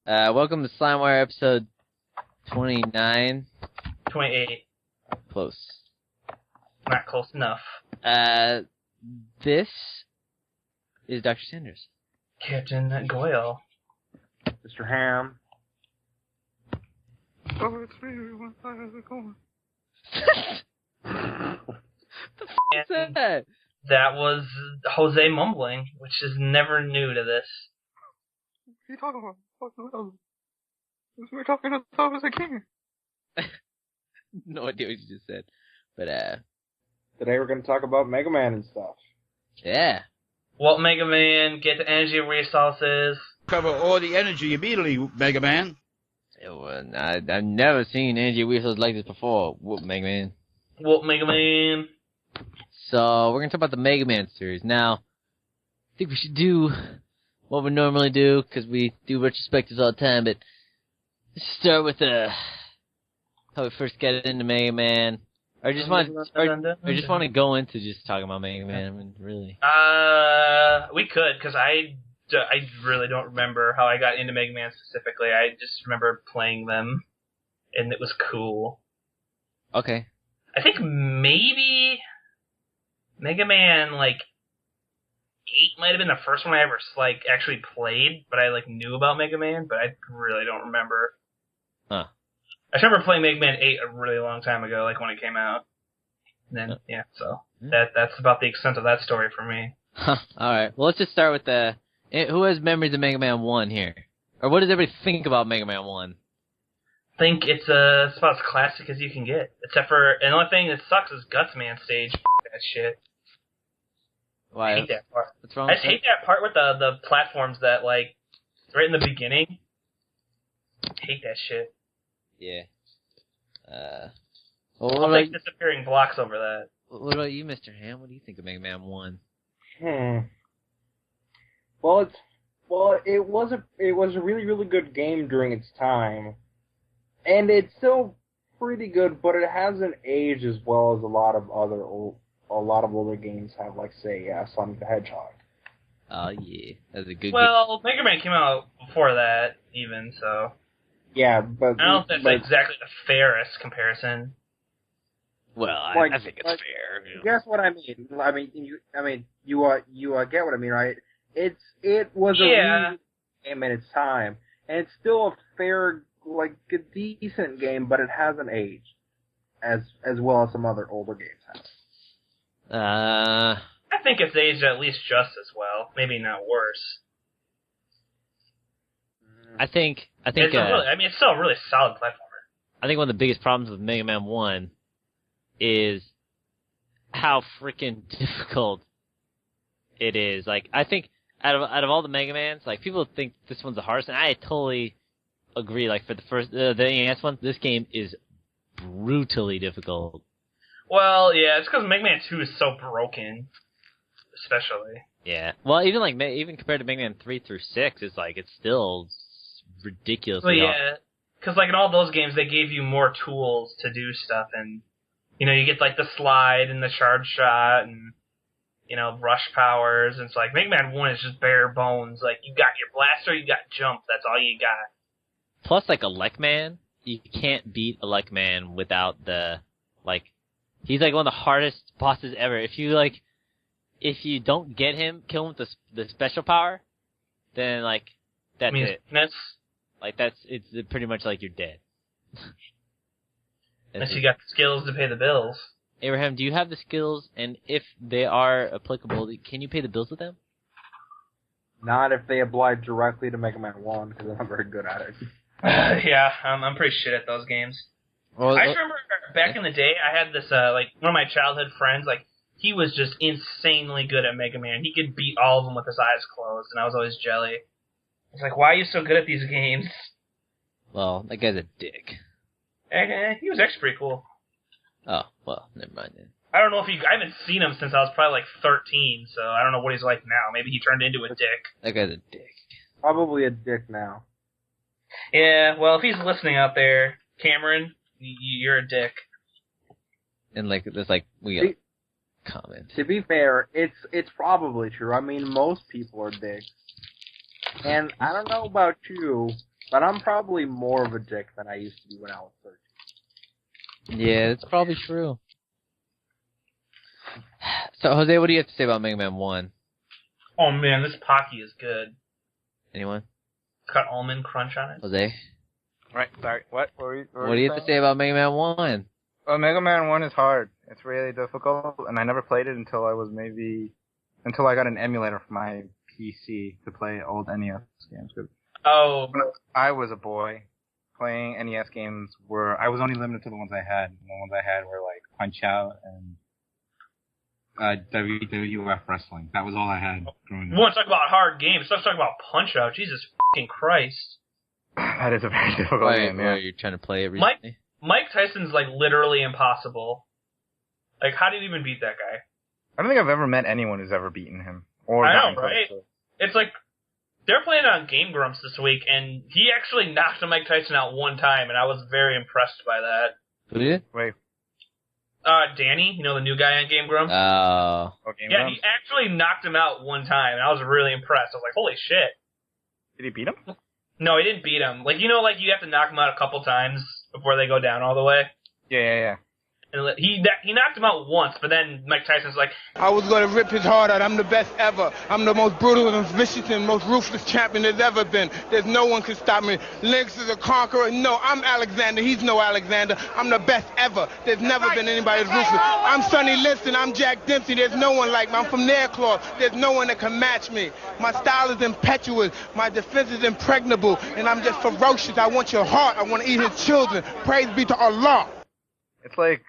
Welcome to SlimeWire episode 29. 28. Close. Not close enough. This is Dr. Sanders. Captain Goyle. Mr. Ham. The f*** is that? That was Jose mumbling, which is never new to this. What are you talking about? We're talking as tough as I can. No idea what you just said. But, Today we're going to talk about Mega Man and stuff. yeah. What Mega Man, get the energy resources. Cover all the energy immediately, Mega Man. I've never seen energy whistles like this before. Whoop, Mega Man. What Mega Man? So, we're going to talk about the Mega Man series. Now, I think we should do what we normally do, because we do retrospectives all the time, but let's start with how we first got into Mega Man. Or just want to go into just talking about Mega Man. I mean, really. We could, because I really don't remember how I got into Mega Man specifically. I just remember playing them, and it was cool. Okay. I think maybe Mega Man, 8 might have been the first one I ever, actually played, but I, knew about Mega Man, but I really don't remember. Huh. I remember playing Mega Man 8 a really long time ago, when it came out. And then, that's about the extent of that story for me. Huh. Alright, well, let's just start with who has memories of Mega Man 1 here? Or what does everybody think about Mega Man 1? I think it's about as classic as you can get. Except for, and the only thing that sucks is Guts Man stage. That shit. Why? I hate that part. What's wrong I with just hate that part with the platforms that, right in the beginning. I hate that shit. Yeah. I'll take disappearing blocks over that. What about you, Mr. Ham? What do you think of Mega Man 1? Well, it was a really, really good game during its time. And it's still pretty good, but it hasn't aged as well as a lot of older games have, say, Sonic the Hedgehog. Oh, yeah. That's a good game. Well, Mega Man came out before that, even, so... Yeah, but... I don't think that's exactly the fairest comparison. Well, I think it's fair. You guess what I mean? You get what I mean, right? It was a really game in its time, and it's still a fair, a decent game, but it hasn't aged as well as some other older games have. I think it's aged at least just as well, maybe not worse. I think it's it's still a really solid platformer. I think one of the biggest problems with Mega Man 1 is how freaking difficult it is. I think out of all the Mega Mans, people think this one's the hardest, and I totally agree. For the first the NES one, this game is brutally difficult. Well, yeah, it's because Mega Man 2 is so broken, especially. Yeah. Well, even compared to Mega Man 3 through 6, it's still ridiculously hard. Yeah, because in all those games, they gave you more tools to do stuff, and you get the slide and the charge shot and rush powers. And it's Mega Man 1 is just bare bones. You got your blaster, you got jump. That's all you got. Plus, Elecman, you can't beat Elecman without the he's one of the hardest bosses ever. If you don't get him, kill him with the special power, then that's it. It's pretty much you're dead. Unless you got the skills to pay the bills. Abraham, do you have the skills? And if they are applicable, can you pay the bills with them? Not if they apply directly to Mega Man 1, because I'm not very good at it. Yeah, I'm pretty shit at those games. Well, I just remember back in the day, I had this, one of my childhood friends, he was just insanely good at Mega Man. He could beat all of them with his eyes closed, and I was always jelly. I was why are you so good at these games? Well, that guy's a dick. He was actually pretty cool. Oh, well, never mind then. I don't know if I haven't seen him since I was probably 13, so I don't know what he's like now. Maybe he turned into a dick. That guy's a dick. Probably a dick now. Yeah, well, if he's listening out there, Cameron, you're a dick. And we got comment. To be fair, it's probably true. I mean, most people are dicks. And I don't know about you, But I'm probably more of a dick than I used to be when I was 13. Yeah, that's probably true. So, Jose, what do you have to say about Mega Man 1? Oh man, this Pocky is good. Anyone? It's got almond crunch on it. Jose? Right, sorry. What What do you have to say about Mega Man 1? Well, Mega Man 1 is hard. It's really difficult, and I never played it until I got an emulator for my PC to play old NES games. Oh. When I was a boy, playing NES games I was only limited to the ones I had. And the ones I had were like Punch-Out! And WWF Wrestling. That was all I had growing We up. want to talk about hard games. Let's talk about Punch-Out! Jesus fucking Christ. That is a very difficult game, yeah. You're trying to play it recently? Mike Tyson's like literally impossible. Like, how do you even beat that guy? I don't think I've ever met anyone who's ever beaten him. Or I gotten know, right? close to it. It's like, they're playing on Game Grumps this week, and he actually knocked Mike Tyson out one time, and I was very impressed by that. Who did? Wait. Danny, you know, the new guy on Game Grumps? Oh. Game Yeah, Grumps? he actually knocked him out one time, and I was really impressed. I was like, holy shit. Did he beat him? No, he didn't beat him. Like, you know, like, you have to knock him out a couple times before they go down all the way? Yeah. And he knocked him out once, but then Mike Tyson's like, I was going to rip his heart out. I'm the best ever. I'm the most brutal and vicious and most ruthless champion there's ever been. There's no one can stop me. Lynx is a conqueror. No, I'm Alexander. He's no Alexander. I'm the best ever. There's never been anybody as ruthless. I'm Sonny Liston. I'm Jack Dempsey. There's no one like me. I'm from Nairclaw. There's no one that can match me. My style is impetuous. My defense is impregnable. And I'm just ferocious. I want your heart. I want to eat his children. Praise be to Allah. It's like,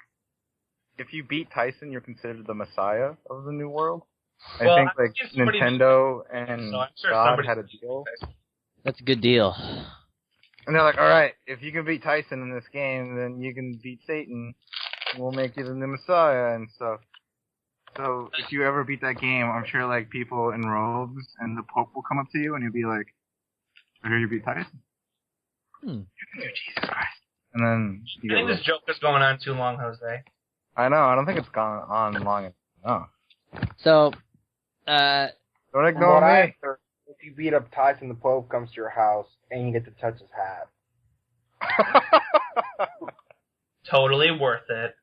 if you beat Tyson, you're considered the messiah of the new world. Well, I think I like think somebody- Nintendo and So I'm sure God somebody- had a deal. That's a good deal. And they're like, alright, if you can beat Tyson in this game, then you can beat Satan. And we'll make you the new messiah and stuff. So if you ever beat that game, I'm sure like people in robes and the Pope will come up to you and you'll be like, I hear you beat Tyson. You can do Jesus Christ. And then you I get think this joke is going on too long, Jose. I know, I don't think it's gone on long enough. So, Don't From ignore what I me. heard, if you beat up Tyson, the Pope comes to your house and you get to touch his hat. Totally worth it.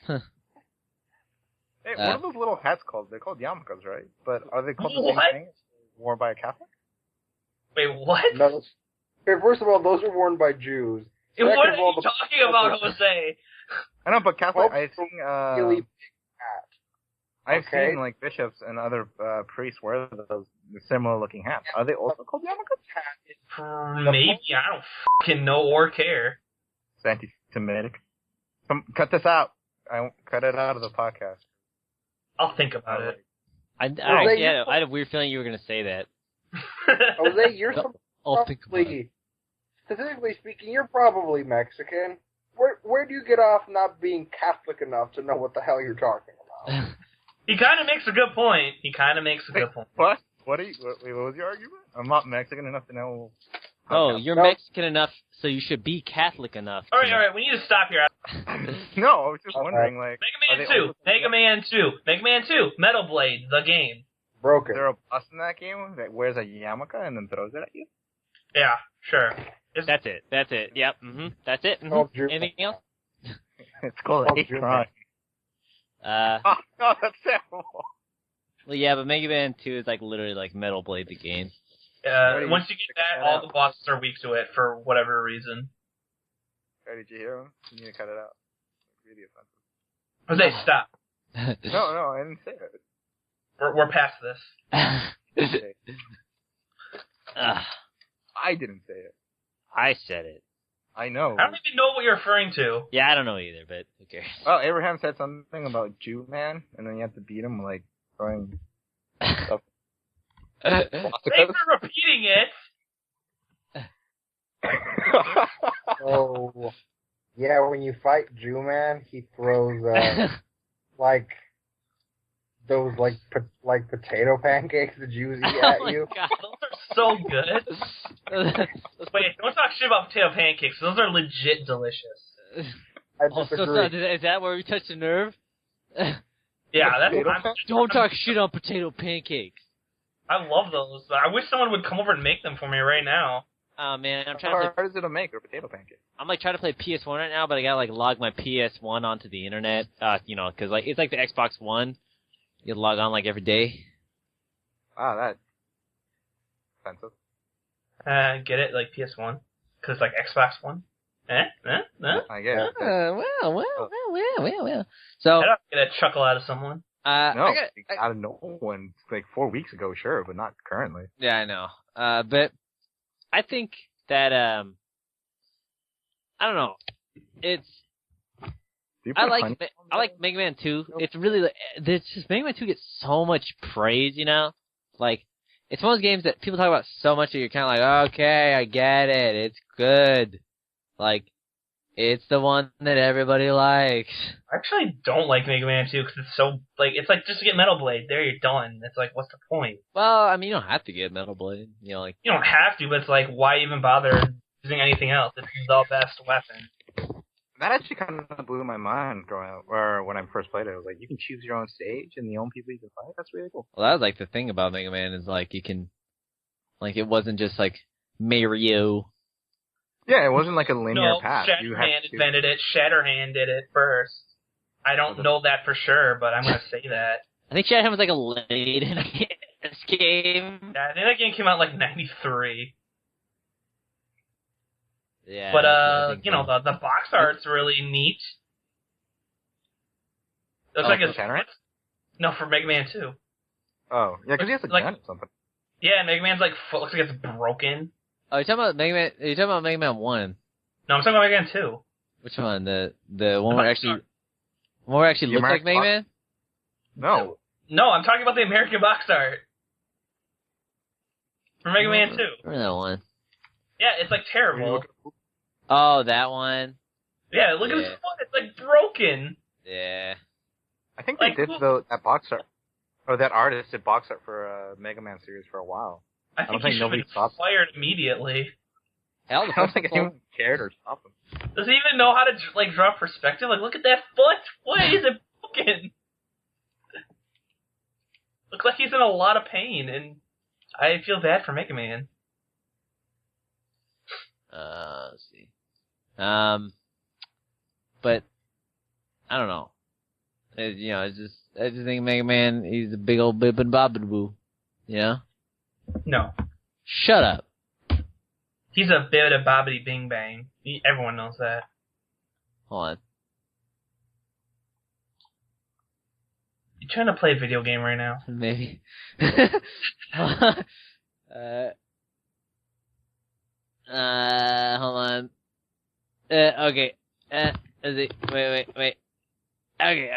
Hey, what are those little hats called? They're called yarmulkes, right? But are they called the What? same thing? Worn by a Catholic? Wait, what? No, okay, first of all, those are worn by Jews. What Second are of all, you the talking about, Jose? I know, but Catholic, Pope I've seen, really big hat. I've okay. seen like bishops and other priests wear those similar looking hats. Are they also called yarmulkes? Maybe. I don't fucking know or care. It's anti-Semitic. Cut this out. I won't cut it out of the podcast. I'll think about it. I had a weird feeling you were going to say that. Jose, you're I'll think about it. probably, statistically speaking, you're probably Mexican. Where do you get off not being Catholic enough to know what the hell you're talking about? He kind of makes a good point. What? What was your argument? I'm not Mexican enough to know. Oh, you're No. Mexican enough, so you should be Catholic enough. All right, we need to stop here. No, I was just wondering, like, Mega Man 2, Mega Man 2, Metal Blade, the game. Broken. is there a boss in that game that wears a yarmulke and then throws it at you? Yeah, sure. That's it. Yep. That's it. Oh, Drew. Anything else? It's called Oh, hate Drew. crime. Oh, no, that's terrible. Well, yeah, but Mega Man 2 is like literally like Metal Blade the game. Once you get that, all the bosses are weak to it for whatever reason. Did you hear him? You need to cut it out. It's really offensive. Jose, stop. No, I didn't say it. We're past this. Okay. I didn't say it. I said it. I know. I don't even know what you're referring to. Yeah, I don't know either, but who cares? Well, Abraham said something about Jew man, and then you have to beat him like throwing stuff. Thanks for repeating it. Oh, yeah, when you fight Jew Man, he throws, like, those, like potato pancakes the Jews eat at Oh you. my God. Those are so good. Wait, don't talk shit about potato pancakes. Those are legit delicious. I Oh, disagree. is that where we touch the nerve? Yeah, that's Potato I'm, Don't talk shit on potato pancakes. I love those. I wish someone would come over and make them for me right now. Oh man, I'm How trying to play. hard is it to make a potato pancake? I'm like trying to play PS1 right now, but I gotta like log my PS1 onto the internet. Because like it's like the Xbox One. You log on like every day. Ah, that's expensive. Get it? Like PS1? Because it's like Xbox One? I get it. Well. So I don't get a chuckle out of someone. No, out of no one. Like 4 weeks ago, sure, but not currently. Yeah, I know. But I think that I don't know. I like Mega Man 2. It's really Mega Man 2 gets so much praise, you know? Like it's one of those games that people talk about so much that you're kind of like, okay, I get it. It's good. Like it's the one that everybody likes. I actually don't like Mega Man 2 because it's so, like, it's like, just get Metal Blade. There, you're done. It's like, what's the point? Well, I mean, you don't have to get Metal Blade. You know, like You don't have to, but it's like, why even bother using anything else? It's the best weapon. That actually kind of blew my mind growing up, or when I first played it. I was like, you can choose your own stage and the own people you can fight. That's really cool. Well, that was like the thing about Mega Man is like you can, like it wasn't just like Mario. Yeah, it wasn't like a linear No, path. Shatterhand invented it. Shatterhand did it first. I don't know that for sure, but I'm gonna say that. I think Shatterhand was like a late in this game. Yeah, I think that game came out like '93. Yeah. But you know, the box art's really neat. Looks like it's Shatterhand? No, for Mega Man 2. Oh, yeah, because he has a Like- gun or something. Yeah, Mega Man's like foot looks like it's broken. Oh, you're talking about Mega Man? You're talking about Mega Man 1? No, I'm talking about Mega Man 2. Which one? The one where actually looks like Mega Man? No. No, I'm talking about the American box art for Mega Man 2. Remember that one? Yeah, it's like terrible. Oh, that one. Yeah, look at his foot. It's like broken. Yeah. I think Like, they did that box art, or that artist did box art for Mega Man series for a while. I think he should have been fired immediately. Hell, I don't think anyone cared or stopped him. Does he even know how to like draw perspective? Like, look at that foot. Why is it broken? Looks like he's in a lot of pain, and I feel bad for Mega Man. Let's see. But I don't know. I just think Mega Man, he's a big old bib and bobbin' you know? No. Shut up. He's a bit of bobbity bing bang. Everyone knows that. Hold on. You trying to play a video game right now? Maybe. Hold on. Okay. Let's see. Wait. Okay.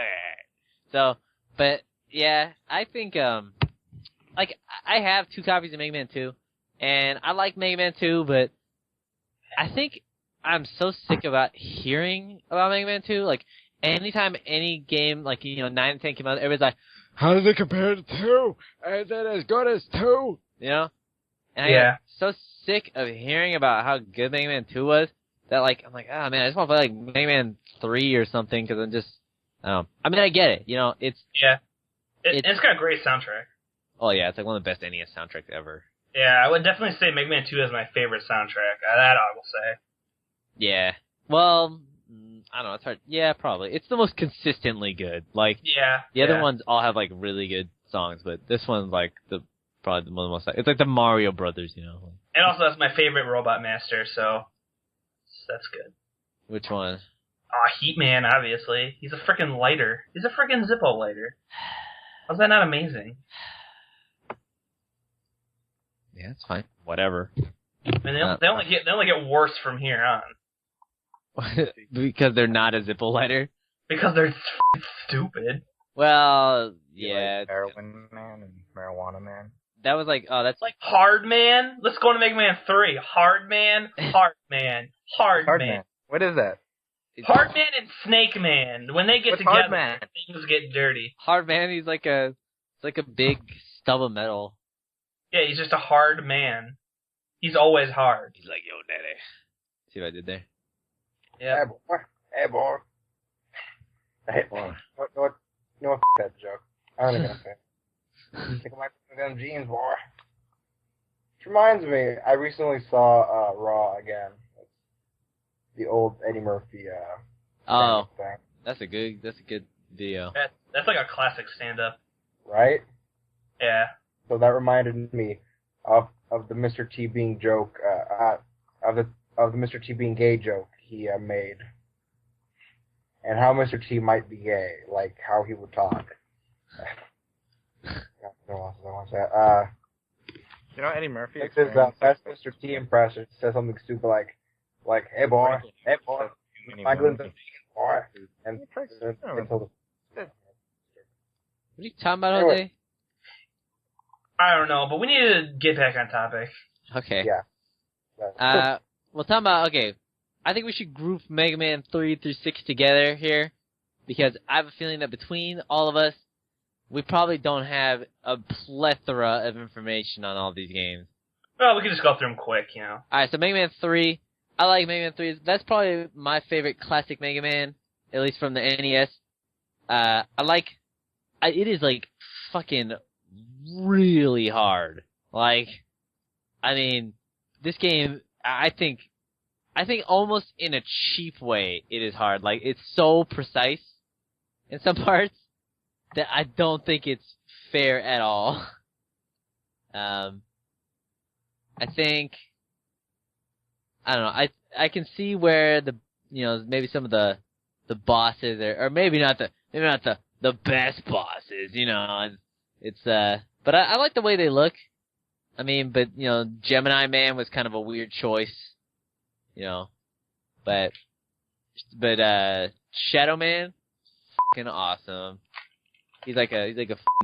So, but yeah, I think like I have 2 copies of Mega Man 2, and I like Mega Man 2, but I think I'm so sick about hearing about Mega Man 2. Like anytime any game like 9 and 10 came out, everybody's like, "How does it compare to 2? Is it as good as 2?" You know? And I got so sick of hearing about how good Mega Man 2 was that like I'm like, oh man, I just want to play like Mega Man 3 or something because I'm just. I mean, I get it. You know, it's got a great soundtrack. Oh yeah, it's like one of the best NES soundtracks ever. Yeah, I would definitely say Mega Man 2 is my favorite soundtrack. That I will say. Yeah. Well, I don't know. It's hard. Yeah, probably. It's the most consistently good. Like, the other ones all have like really good songs, but this one's like probably one of the most. It's like the Mario Brothers, you know. And also, that's my favorite Robot Master, so that's good. Which one? Heat Man, obviously. He's a freaking lighter. He's a freaking Zippo lighter. How's that not amazing? Yeah, it's fine. Whatever. I mean, they only get worse from here on. Because they're not a Zippo lighter? Because they're stupid. Well, yeah. Like Heroin Man and Marijuana Man. That was like, that's like Hard Man. Let's go to Mega Man 3. Hard Man. Hard Man. What is that? Hard Man and Snake Man. When they get together, things get dirty. Hard Man, he's like a big stub of metal. Yeah, he's just a hard man. He's always hard. He's like, yo, daddy. See what I did there? Yeah. Hey, boy. Hey, boy. What? That joke. I don't even know. Think of my them jeans, boy. Which reminds me, I recently saw Raw again. The old Eddie Murphy thing. That's a good video. That's like a classic stand-up. Right? Yeah. So that reminded me of the Mr. T being joke, of the Mr. T being gay joke he made. And how Mr. T might be gay, like how he would talk. You know Eddie Murphy Like this best Mr. T impression says something stupid like, hey boy, I'm doing the boy. And until What are you talking about all day? I don't know, but we need to get back on topic. Okay. Yeah. Well, talking about, okay, I think we should group Mega Man 3 through 6 together here, because I have a feeling that between all of us, we probably don't have a plethora of information on all these games. Well, we can just go through them quick, you know. Alright, so Mega Man 3, I like Mega Man 3. That's probably my favorite classic Mega Man, at least from the NES. It is, like, fucking really hard. Like, I mean, this game, I think almost in a cheap way it is hard. Like, it's so precise in some parts that I don't think it's fair at all. I think, I don't know, I can see where maybe some of the bosses or maybe not the best bosses, but I like the way they look. I mean, but, Gemini Man was kind of a weird choice, but Shadow Man, fucking awesome. He's like a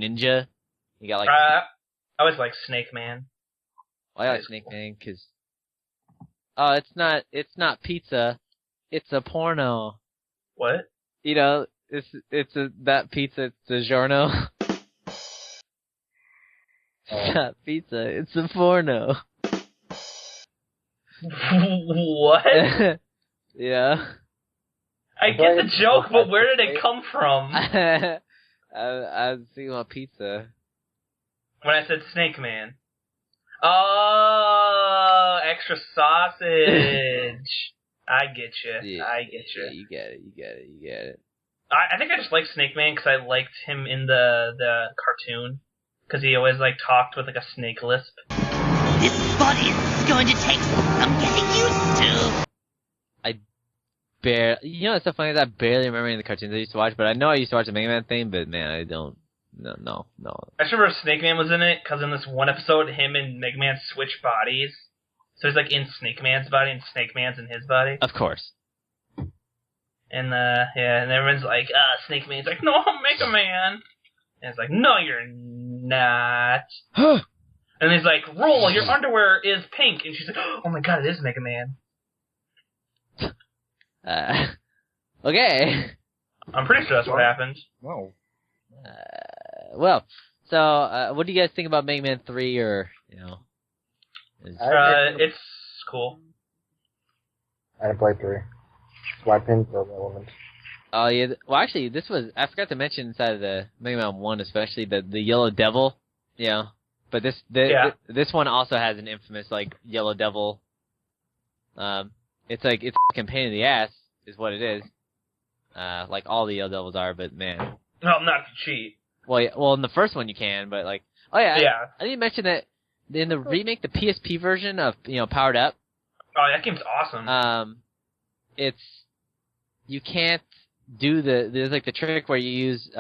ninja. He got like. I always like Snake Man. I like Snake Man because. Oh, it's not pizza, it's a porno. What? That pizza, it's a giorno. It's not pizza, it's a porno. What? Yeah. I get the joke, but where did it come from? I was thinking about pizza. When I said Snake Man. Oh, extra sausage. I get you. Yeah, I get you. Yeah, you get it. I think I just like Snake Man because I liked him in the cartoon. Because he always talked with a snake lisp. This spot is going to take some getting used to. It's so funny that I barely remember any of the cartoons I used to watch, but I know I used to watch the Mega Man thing, but man, I don't. No. I just remember Snake Man was in it because in this one episode, him and Mega Man switch bodies. So he's in Snake Man's body and Snake Man's in his body. Of course. And and everyone's like, Snake Man's like, no, I'm Mega Man. And it's like, no, you're not. And he's like, roll, your underwear is pink. And she's like, oh my god, it is Mega Man. Okay. I'm pretty sure that's what happened. No. What do you guys think about Mega Man 3 or, It's cool. I didn't play 3. Weapons are relevant. Oh, yeah. Well, actually, I forgot to mention inside of the Mega Man 1 especially, the Yellow Devil, but this one also has an infamous, Yellow Devil. It's it's fucking pain in the ass, is what it is. Like all the Yellow Devils are, but man. Well, not to cheat. Well, in the first one you can, but I didn't mention that in the remake, the PSP version of, Powered Up. Oh, that game's awesome. You can't do there's the trick where you use,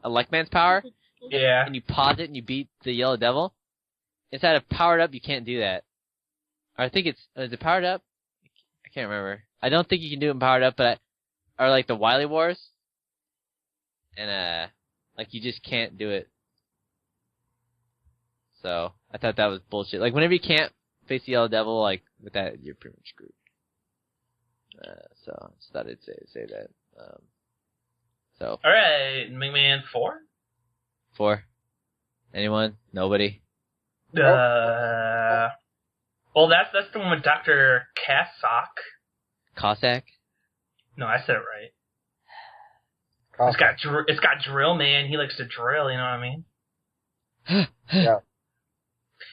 Electman's power. Yeah. And you pause it and you beat the Yellow Devil. Inside of Powered Up, you can't do that. Or I think is it Powered Up? I can't remember. I don't think you can do it in Powered Up, but or the Wily Wars. And, you just can't do it. So, I thought that was bullshit. Whenever you can't face the Yellow Devil, with that, you're pretty much screwed. So, I just thought I'd say that. Alright, Mega Man 4? 4? Anyone? Nobody? Well, that's the one with Dr. Cossack. Cossack? No, I said it right. Cossack. It's got Drill Man. He likes to drill, you know what I mean? Yeah.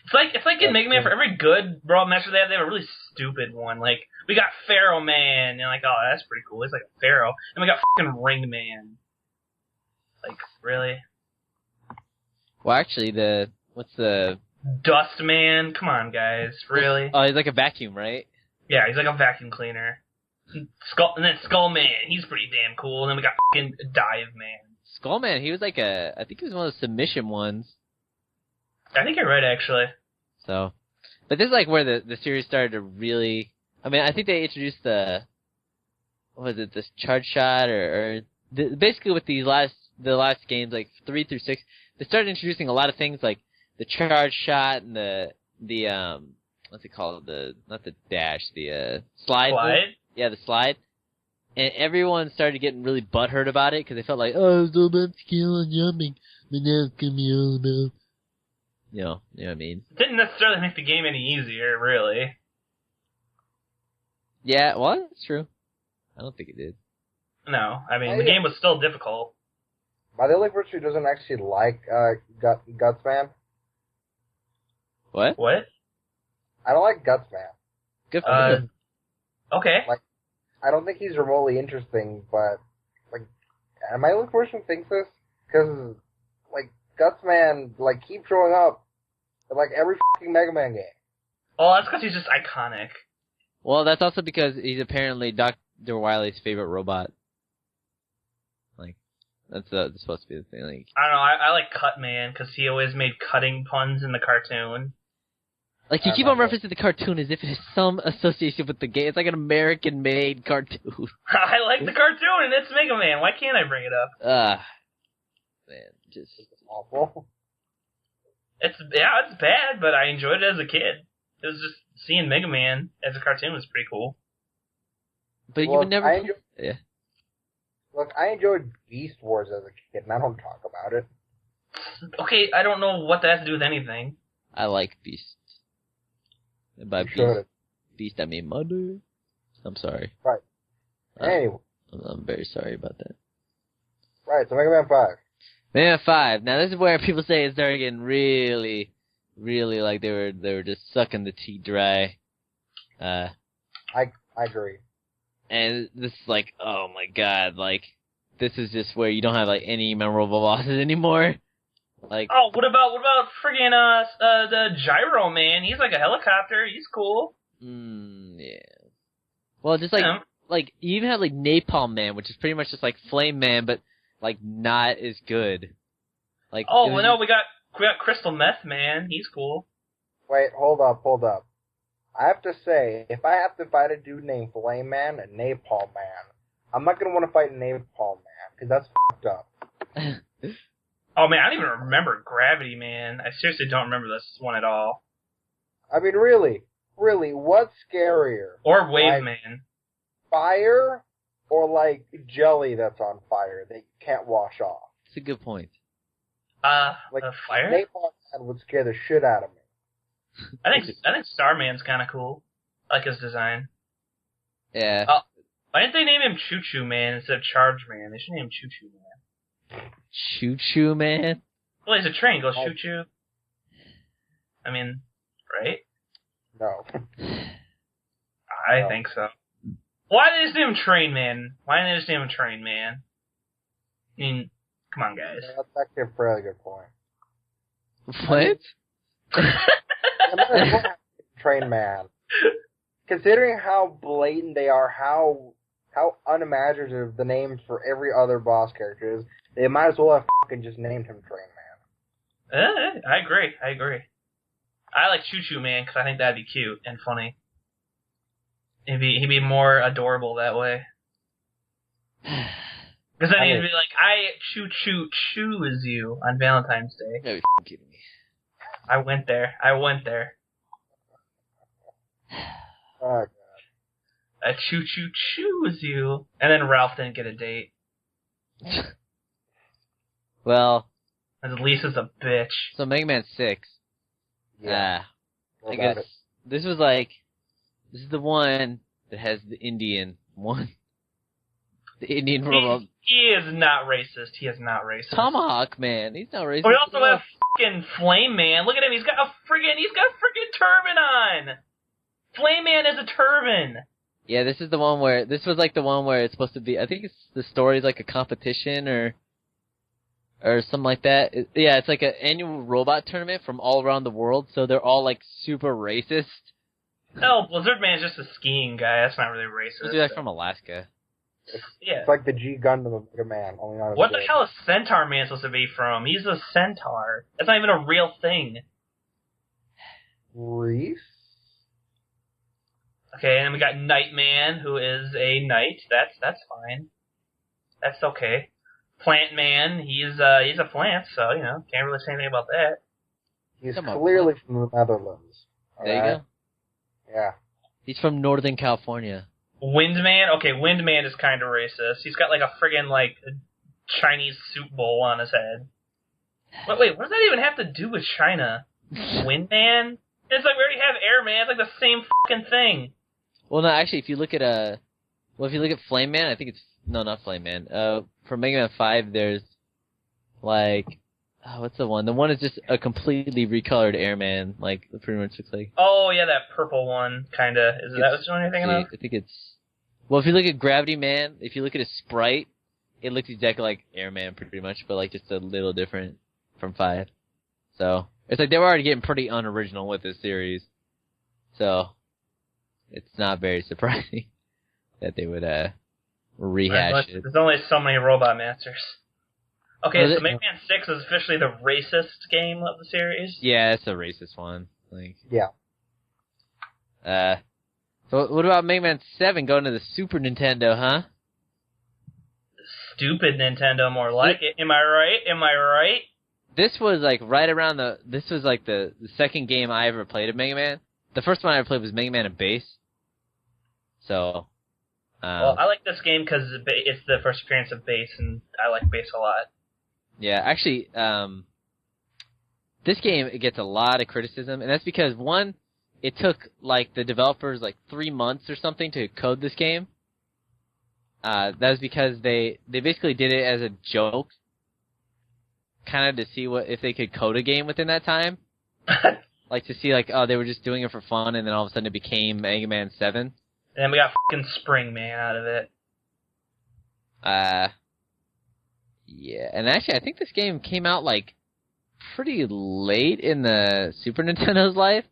It's like in Mega Man, for every good brawl master they have a really stupid one. Like, we got Pharaoh Man, and you're like, oh, that's pretty cool. It's like a Pharaoh. And we got fucking Ring Man. Like, really? Well, actually, what's the... Dust Man? Come on, guys. Really? Oh, he's like a vacuum, right? Yeah, he's like a vacuum cleaner. And then Skull Man, he's pretty damn cool. And then we got fucking Dive Man. Skull Man, he was like I think he was one of the submission ones. I think you're right, actually. So, but this is like where the series started to really... I mean, I think they introduced what was it, this charge shot, basically with the last games, like 3 through 6, they started introducing a lot of things like the charge shot and the what's it called? Not the dash, the slide. Slide? Yeah, the slide. And everyone started getting really butthurt about it because they felt like, oh, it's all about skill and jumping, but now it's gonna be all about, you know what I mean? It didn't necessarily make the game any easier, really. Yeah, well, that's true. I don't think it did. No, I mean, the game was still difficult. By the only person who doesn't actually like Guts Man. What? What? I don't like Guts Man. Good for him. Okay. Like, I don't think he's remotely interesting, but, like, am I the only person who thinks this? Because, like, Guts Man, like, keeps showing up in, like, every fucking Mega Man game. Oh, that's because he's just iconic. Well, that's also because he's apparently Dr. Wily's favorite robot. Like, that's supposed to be the thing. Like, I don't know, I like Cut Man, because he always made cutting puns in the cartoon. Like, you keep on referencing the cartoon as if it has some association with the game. It's like an American-made cartoon. I like the cartoon, and it's Mega Man. Why can't I bring it up? Man, just... It's awful. It's bad, but I enjoyed it as a kid. It was just, seeing Mega Man as a cartoon was pretty cool. But you would never... Yeah. Look, I enjoyed Beast Wars as a kid, and I don't talk about it. Okay, I don't know what that has to do with anything. I like Beast. And by Beast, I mean Mother. I'm sorry. Right. Anyway. I'm very sorry about that. Right, so Mega Man 5. Mega Man 5. Now, this is where people say it started getting really, really like they were just sucking the tea dry. I agree. And this is like, oh my god, like, this is just where you don't have, like, any memorable bosses anymore. Like, oh, what about friggin' the Gyro Man? He's like a helicopter. He's cool. Yeah. Well, just like you even have like Napalm Man, which is pretty much just like Flame Man, but like not as good. Like, oh, well, no, we got Crystal Meth Man. He's cool. Wait, hold up. I have to say, if I have to fight a dude named Flame Man and Napalm Man, I'm not gonna want to fight Napalm Man because that's fucked up. Oh, man, I don't even remember Gravity Man. I seriously don't remember this one at all. I mean, really, what's scarier? Or Wave like, Man. Fire or, like, jelly that's on fire that you can't wash off? It's a good point. Like, Fire? Napalm Man would scare the shit out of me. I think Starman's kind of cool. I like his design. Yeah. Why didn't they name him Choo Choo Man instead of Charge Man? They should name him Choo Choo Man. Choo Choo Man? Well, he's a train. Goes choo choo. I mean, right? No. I think so. Why did they just name him Train Man? Why didn't they just name him Train Man? I mean, come on, guys. Yeah, that's actually a fairly good point. What? Train Man. Considering how blatant they are, how unimaginative the names for every other boss character is, they might as well have fucking just named him Train Man. I agree. I like Choo Choo Man because I think that'd be cute and funny. He'd be more adorable that way. Because then he'd be like, I choose you on Valentine's Day. You're kidding me. I went there. Oh, God. I choose you. And then Ralph didn't get a date. Well. And Lisa's a bitch. So Mega Man 6. Yeah. I guess this is the one that has the Indian one. The Indian robot. He is not racist. He is not racist. Tomahawk Man. He's not racist. We also have fucking Flame Man. Look at him. He's got a friggin' turban on. Flame Man is a turban. Yeah, this was like the one where it's supposed to be. I think the story's like a competition or something like that. It's like an annual robot tournament from all around the world. So they're all like super racist. No, Blizzard Man's just a skiing guy. That's not really racist. He's like from Alaska. It's like the G Gundam of Mega Man, only not. What the hell is Centaur Man supposed to be from? He's a centaur. That's not even a real thing. Reese? Okay, and then we got Nightman, who is a knight. That's fine. That's okay. Plant Man, he's a plant, so can't really say anything about that. He's clearly from the Netherlands. There you go. Yeah. He's from Northern California. Windman? Okay, Windman is kind of racist. He's got like a friggin' like Chinese soup bowl on his head. But wait, what does that even have to do with China? Windman? It's like we already have Airman. It's like the same fucking thing. Well, no, actually, if you look at Flame Man, I think it's not Flame Man. For Mega Man 5, there's like, what's the one? The one is just a completely recolored Airman, like it pretty much looks like. Oh yeah, that purple one, kinda. Is that what you're thinking of? I think it's. Well, if you look at Gravity Man, if you look at his sprite, it looks exactly like Airman pretty much, but like just a little different from 5. So it's like they were already getting pretty unoriginal with this series. So it's not very surprising that they would rehash it. There's only so many Robot Masters. Okay, so Mega Man 6 is officially the racist game of the series? Yeah, it's a racist one. Like. Yeah. So what about Mega Man 7 going to the Super Nintendo, huh? Stupid Nintendo, more like it. Am I right? This was like this was like the second game I ever played of Mega Man. The first one I ever played was Mega Man and Bass. So. Well, I like this game because it's the first appearance of Bass, and I like Bass a lot. Yeah, actually, this game gets a lot of criticism, and that's because, one, it took, like, the developers, like, 3 months or something to code this game. That was because they basically did it as a joke, kind of to see if they could code a game within that time. Like, to see, like, they were just doing it for fun, and then all of a sudden it became Mega Man 7. And then we got fucking Spring Man out of it. Yeah, and actually, I think this game came out, like, pretty late in the Super Nintendo's life.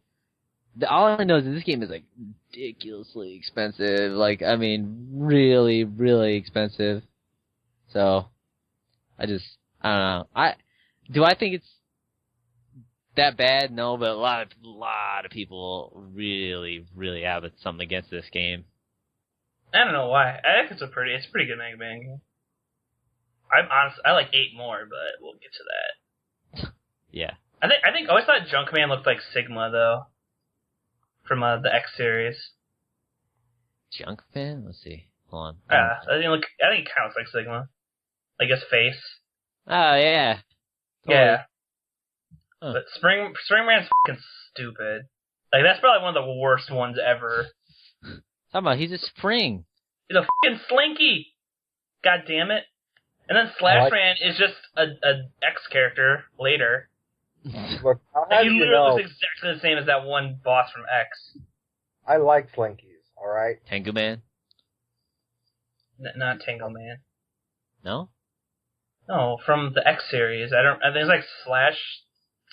All I know is that this game is, like, ridiculously expensive. Like, I mean, really, really expensive. So, I don't know. Do I think it's that bad? No, but a lot of people really, really have something against this game. I don't know why. I think it's a pretty good Mega Man game. I like 8 more, but we'll get to that. Yeah. I always thought Junkman looked like Sigma though, from the X series. Junkman? Let's see. Hold on. I think it kind of looks like Sigma, like his face. Oh yeah. Totally. Yeah. Huh. But Spring Man's fucking stupid. Like that's probably one of the worst ones ever. Talk about he's a spring. He's a fucking slinky. God damn it. And then Slash Man is just a X character later. Look, he literally looks exactly the same as that one boss from X. I like Slinkies, alright? Tengu Man? Not Tango Man. No? No, from the X series. I think it's like Slash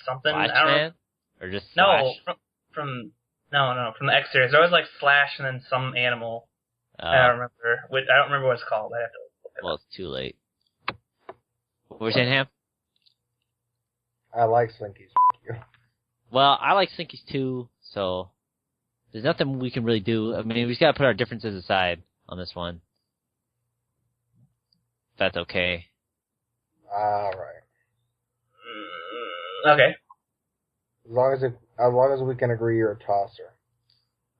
something. Slash I don't Man? know. Or just Slash? No, from the X series. There was like Slash and then some animal. I don't remember. I don't remember what it's called. I have to look it up. Well, it's too late. What were you saying, Ham? I like Slinkies. Well, I like Slinkies too, so there's nothing we can really do. I mean, we just gotta put our differences aside on this one. If that's okay. Alright. Okay. As long as we can agree you're a tosser.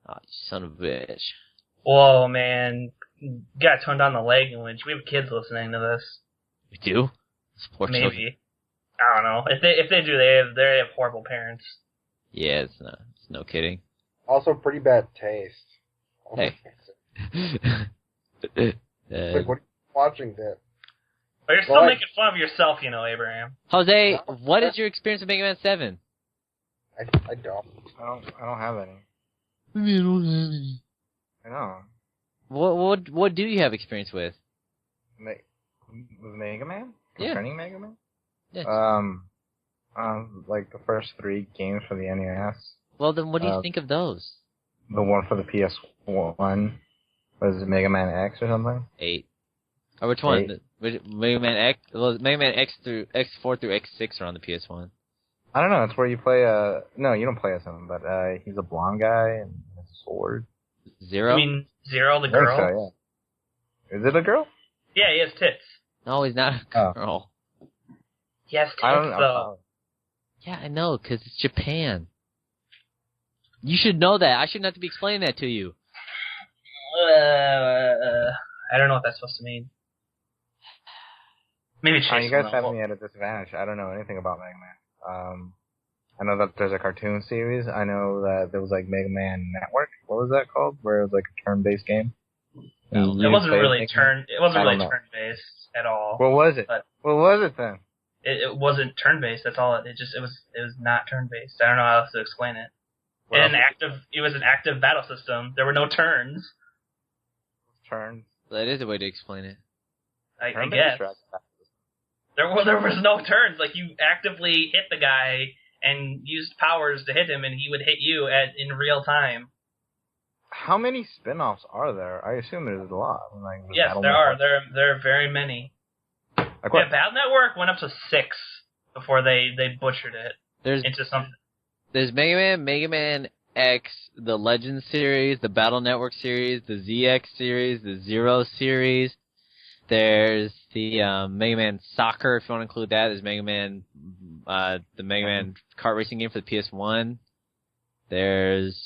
Oh, you son of a bitch. Whoa, man. You gotta tone down the language. We have kids listening to this. We do? Maybe. Children. I don't know. If they do, they have horrible parents. Yeah, it's no kidding. Also, pretty bad taste. Hey. Like, watching that. But you're still making fun of yourself, Abraham. Jose, what is your experience with Mega Man 7? I don't. I don't have any. You don't have any. I know. What do you have experience with? With Mega Man? Yeah. Concerning Mega Man? Yes. Like the first 3 games for the NES. Well, then what do you think of those? The one for the PS1 was it Mega Man X or something? 8. Or which one? Mega Man X? Well, Mega Man X through X4 through X6 are on the PS1. I don't know. It's where you play no, you don't play as him, but he's a blonde guy and has a sword. Zero? I mean, Zero, the girl? So, yeah. Is it a girl? Yeah, he has tits. No, he's not a girl. He has tits, I don't know. though. Yeah, I know, because it's Japan. You should know that. I shouldn't have to be explaining that to you. I don't know what that's supposed to mean. Maybe Chase you guys will have know. me at a disadvantage. I don't know anything about Mega Man. I know that there's a cartoon series. I know that there was like Mega Man Network. What was that called? Where it was like a turn-based game. It wasn't really turn-based at all. What was it? What was it then? It wasn't turn-based. That's all. It was not turn-based. I don't know how else to explain it. It was an active battle system. There were no turns. Turns. That is a way to explain it. I guess. There was no turns. Like, you actively hit the guy and used powers to hit him, and he would hit you in real time. How many spin-offs are there? I assume there's a lot. Like, yes, there are. There are very many. Like what? Yeah, Battle Network went up to 6 before they butchered it into something. There's Mega Man X, the Legends series, the Battle Network series, the ZX series, the Zero series. There's the Mega Man Soccer, if you want to include that. There's Mega Man, the Mega Man kart racing game for the PS1. There's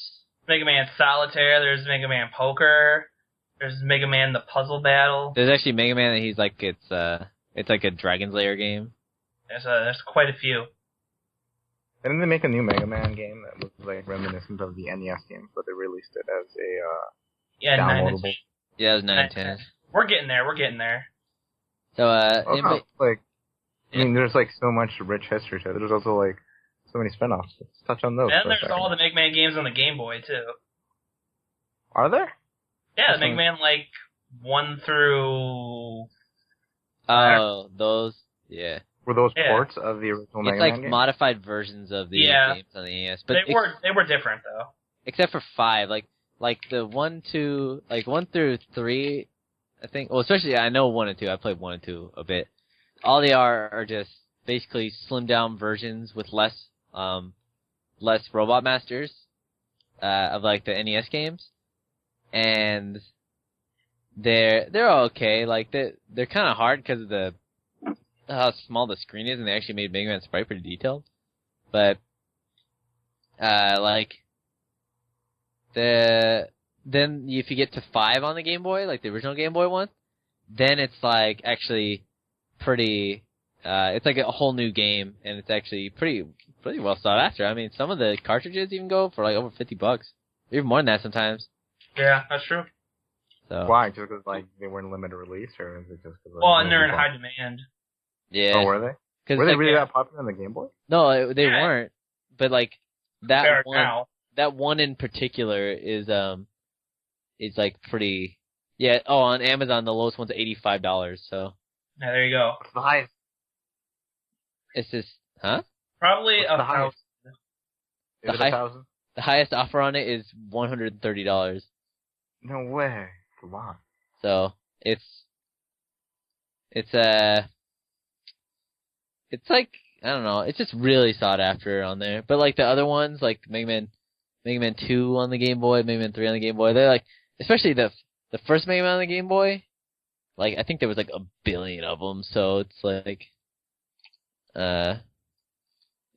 Mega Man Solitaire. There's Mega Man Poker. There's Mega Man the Puzzle Battle. There's actually Mega Man that he's like it's like a Dragon's Lair game. There's quite a few. Didn't they make a new Mega Man game that was like reminiscent of the NES games, but they released it as a downloadable? Yeah, it was 9 and 10. We're getting there. So I mean, there's like so much rich history to it. There's also like so many spin-offs. Let's touch on those. And there's all the Mega Man games on the Game Boy too. Are there? Yeah, the Mega Man like 1 through. Oh, those, yeah. Were those ports of the original Mega Man game? It's like modified versions of the games on the NES, but they were different though. Except for 5, like the 1 through 3, I think. Well, especially I know 1 and 2. I played 1 and 2 a bit. All they are just basically slimmed down versions with less Robot Masters of like the NES games, and they're okay. Like they're kind of hard because of how small the screen is, and they actually made Mega Man sprite pretty detailed. But then if you get to 5 on the Game Boy, like the original Game Boy one, then it's like actually pretty. It's like a whole new game, and it's actually pretty well sought after. I mean, some of the cartridges even go for like over $50, even more than that sometimes. Yeah, that's true. So why? Just because like they weren't limited release, or is it just because? Well, and they're in high demand. Yeah. Oh, were they? Were they really that popular on the Game Boy? No, they weren't. But like that one in particular is like pretty. Yeah. Oh, on Amazon the lowest one's $85. So. Yeah, there you go. What's the highest? It's just, huh? Probably What's the highest? Is it 1,000? The highest offer on it is $130. No way! Come on. So it's like, I don't know, it's just really sought after on there. But like the other ones, like Mega Man 2 on the Game Boy, Mega Man 3 on the Game Boy, they're like, especially the first Mega Man on the Game Boy, like I think there was like 1 billion of them. So it's like,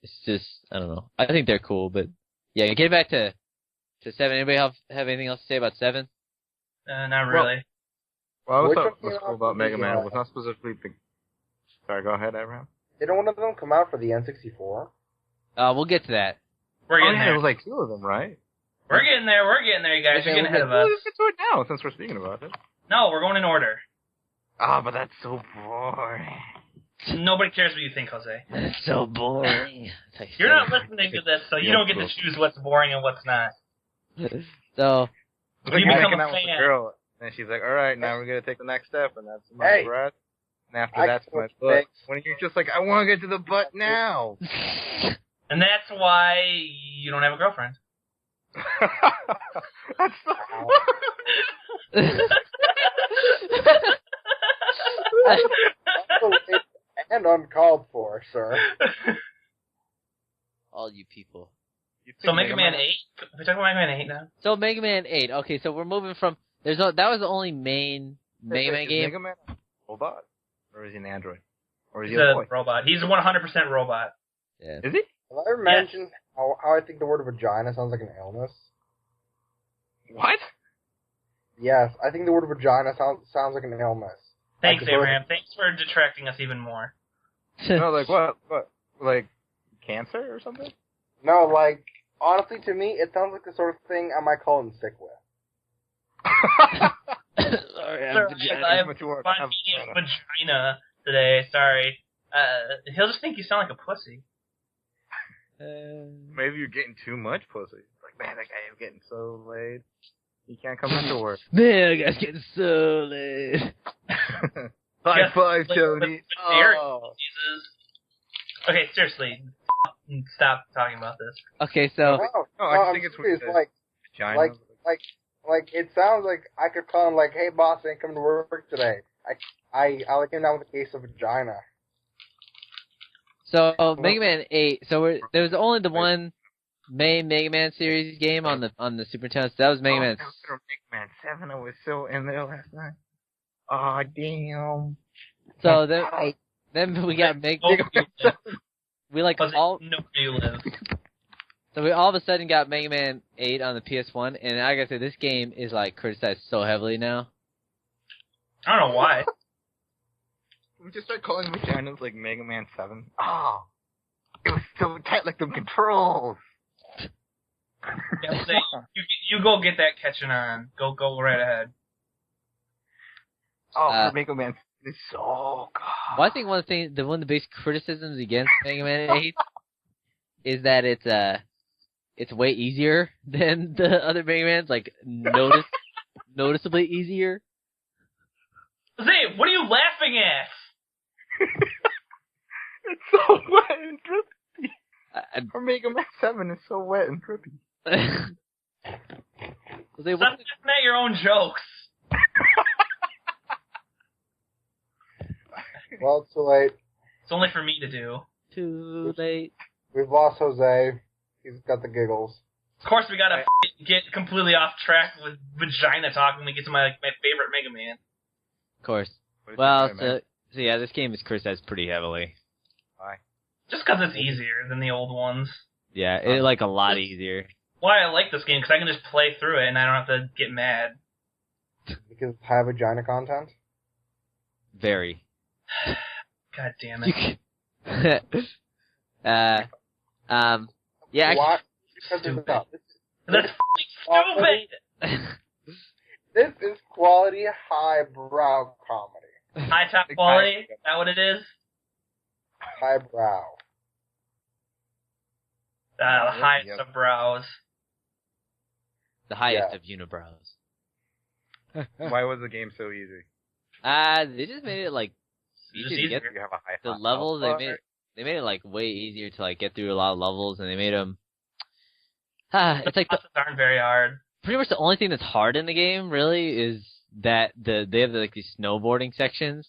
it's just, I don't know. I think they're cool, but yeah, get back to 7. Anybody have anything else to say about 7? Not really. Well, I always thought what's cool about Mega Man was not specifically the. Sorry, go ahead, Abraham. Didn't one of them come out for the N64? We'll get to that. We're getting there. It was like 2 of them, right? We're getting there, you guys. You're getting ahead of us. Let's get to it now, since we're speaking about it. No, we're going in order. Ah, but that's so boring. Nobody cares what you think, Jose. That's so boring. You're not listening to this, so you don't get to choose what's boring and what's not. So, It's like You you're become making a out with a fan. girl, and she's like, alright, now we're gonna take the next step, and that's my Hey. breath. And after I that's my can't butt. fix- When you're just like, I want to get to the butt now. And that's why you don't have a girlfriend. That's so... And uncalled for, sir. all you people. So Mega Man 8? We're talking about Mega Man 8 now? So Mega Man 8. Okay, so we're moving from that was the only main Mega Man game. Mega Man a robot? Or is he an android? Or is He's he a a boy? robot. He's a 100% robot. Yeah. Is he? Have I ever mentioned how I think the word vagina sounds like an illness? What? Yes, I think the word vagina sounds like an illness. Thanks, Like the Abraham. Thanks for detracting us even more. No, like what? What? Like cancer or something? No, like, honestly, to me, it sounds like the sort of thing I might call in sick with. Sorry, Sir, vagina. I have Much work. fun eating vagina today. Sorry. He'll just think you sound like a pussy. Maybe you're getting too much pussy. Like, man, that guy is getting so laid. He can't come into work. Man, I guys getting so laid. High Yes, five, like, Tony. the Eric Oh. diseases. Okay, seriously. Stop talking about this. Okay, so No, I I'm think it's serious, weird. like, Vagina. like, it sounds like I could call him like, hey boss, I ain't coming to work today. I like came down with a case of vagina. Mega Man 8. So there was only the one main Mega Man series game on the Super Nintendo. So that was Mega Man. That was Mega Man 7. I was so in there last night. Oh, damn. So then we got Mega. We like all. No, you live. So we all of a sudden got Mega Man 8 on the PS1, and like I said, this game is like criticized so heavily now. I don't know why. We just start calling vaginas like Mega Man 7. Oh, it was so tight, like them controls. Yeah, say, you go get that catching on. Go right ahead. Oh, Mega Man is so good. Well, I think one of the biggest criticisms against Mega Man 8 is that it's way easier than the other Mega Mans, like noticeably easier. Zay, what are you laughing at? It's so wet and drippy. Or Mega Man 7 is so wet and drippy. Stop laughing at your own jokes. Well, it's too late. It's only for me to do. Too late. We've lost Jose. He's got the giggles. Of course, we gotta get completely off track with vagina talk when we get to my favorite Mega Man. Of course. Well, so yeah, this game is criticized pretty heavily. Why? Just because it's easier than the old ones. Yeah, it's like a lot easier. Why I like this game, because I can just play through it and I don't have to get mad. Because it's high vagina content? Very. God damn it. Yeah. What? Stupid. No, That's stupid! this is quality highbrow comedy. High top quality? Is that what it is? Highbrow. The highest of brows. The highest of unibrows. Why was the game so easy? They just made it like easy to get You have a high the levels. They made it like way easier to like get through a lot of levels, and they made them. It's like aren't very hard. Pretty much the only thing that's hard in the game really is that they have like these snowboarding sections.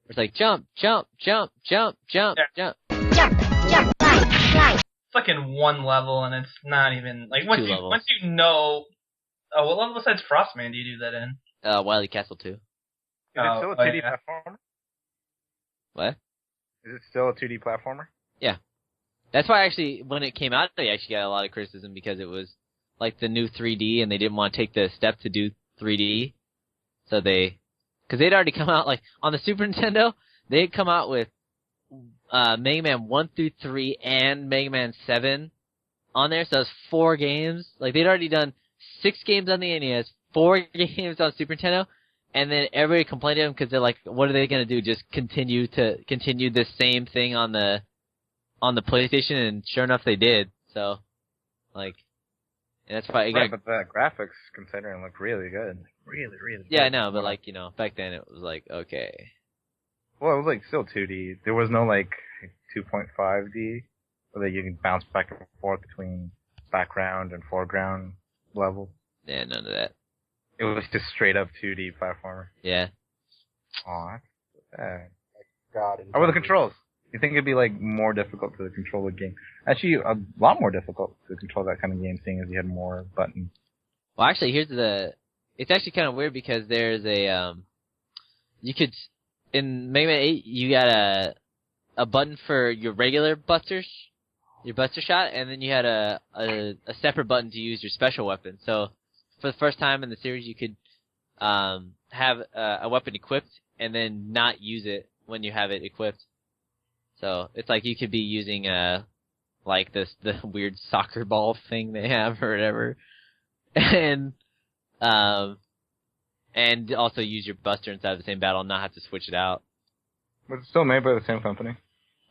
It's like jump, jump, jump, jump, jump, jump. Jump, jump, slide. It's like in one level, and it's not even like once you know. Oh, what level besides Frostman do you do that in? Wily Castle 2. Is it still a 2D platformer? What? Is it still a 2D platformer? Yeah. That's why actually, when it came out, they actually got a lot of criticism because it was like the new 3D, and they didn't want to take the step to do 3D. So because they'd already come out, like, on the Super Nintendo, they'd come out with Mega Man 1 through 3 and Mega Man 7 on there, so it was 4 games. Like, they'd already done 6 games on the NES, 4 games on Super Nintendo, and then everybody complained to him because they're like, what are they gonna do? Just continue the same thing on the PlayStation? And sure enough, they did. So, like, and that's why. Right, but the graphics, considering, look really good. Really, really good. Yeah, I know, but like, back then it was like, okay. Well, it was like still 2D. There was no like 2.5D where you can bounce back and forth between background and foreground level. Yeah, none of that. It was just straight up 2D platformer. Yeah. Aw, that's bad. God. How were the controls? You think it'd be like more difficult to control the game? Actually, a lot more difficult to control that kind of game, seeing as you had more buttons. Well, actually, it's actually kind of weird because there's you could, in Mega Man 8, you got a button for your regular Buster shot, and then you had a separate button to use your special weapon. So, for the first time in the series, you could have a weapon equipped and then not use it when you have it equipped. So it's like you could be using like the weird soccer ball thing they have or whatever, and also use your Buster inside of the same battle and not have to switch it out. Was it still made by the same company?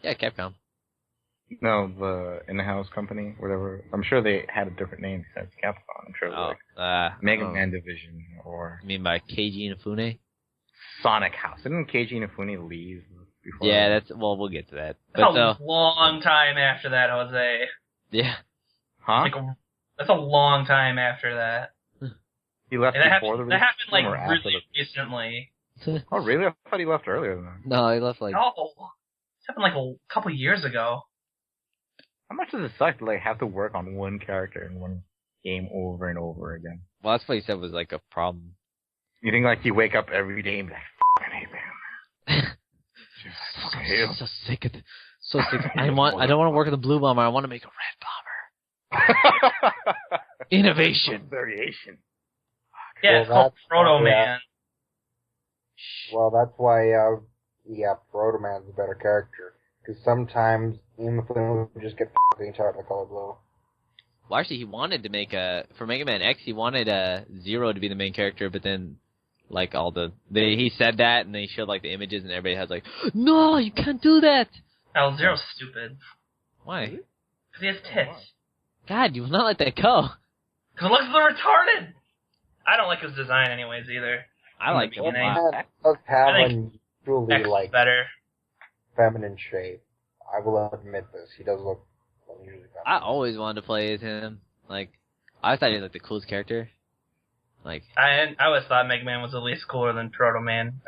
Yeah, Capcom. No, the in-house company, whatever. I'm sure they had a different name besides Capcom. I'm sure it was like Mega Man Division or... You mean by Keiji Inafune? Sonic House. Didn't Keiji Inafune leave before? Yeah, we'll get to that. That's a long time after that, Jose. Yeah. Huh? That's a long time after that. He left before the release? That happened like really recently. Oh, really? I thought he left earlier than that. No, he left like... No. It happened like a couple years ago. How much does it suck to like have to work on one character in one game over and over again? Well, that's what he said was like a problem. You think like you wake up every day and be like, fucking hate man. So sick of it. So sick. I don't want to work on the blue bomber. I want to make a red bomber. Innovation. Variation. Yeah, it's called Proto Man. Well, that's why, Proto Man's a better character. Because sometimes, even if we just get fucking out the color blue. Well, actually, he wanted to make for Mega Man X, he wanted Zero to be the main character, but then, like, he said that, and they showed, like, the images, and everybody has, like, no, you can't do that! Oh, Zero's stupid. Why? Because he has tits. God, you will not let that go. Because it looks so retarded! I don't like his design anyways, either. I like him a lot. Does have unusually, like, better. Feminine shape. I will admit this. He does look unusually feminine. I always wanted to play as him. Like, I thought he was, like, the coolest character. Like, I always thought Mega Man was at least cooler than Proto Man,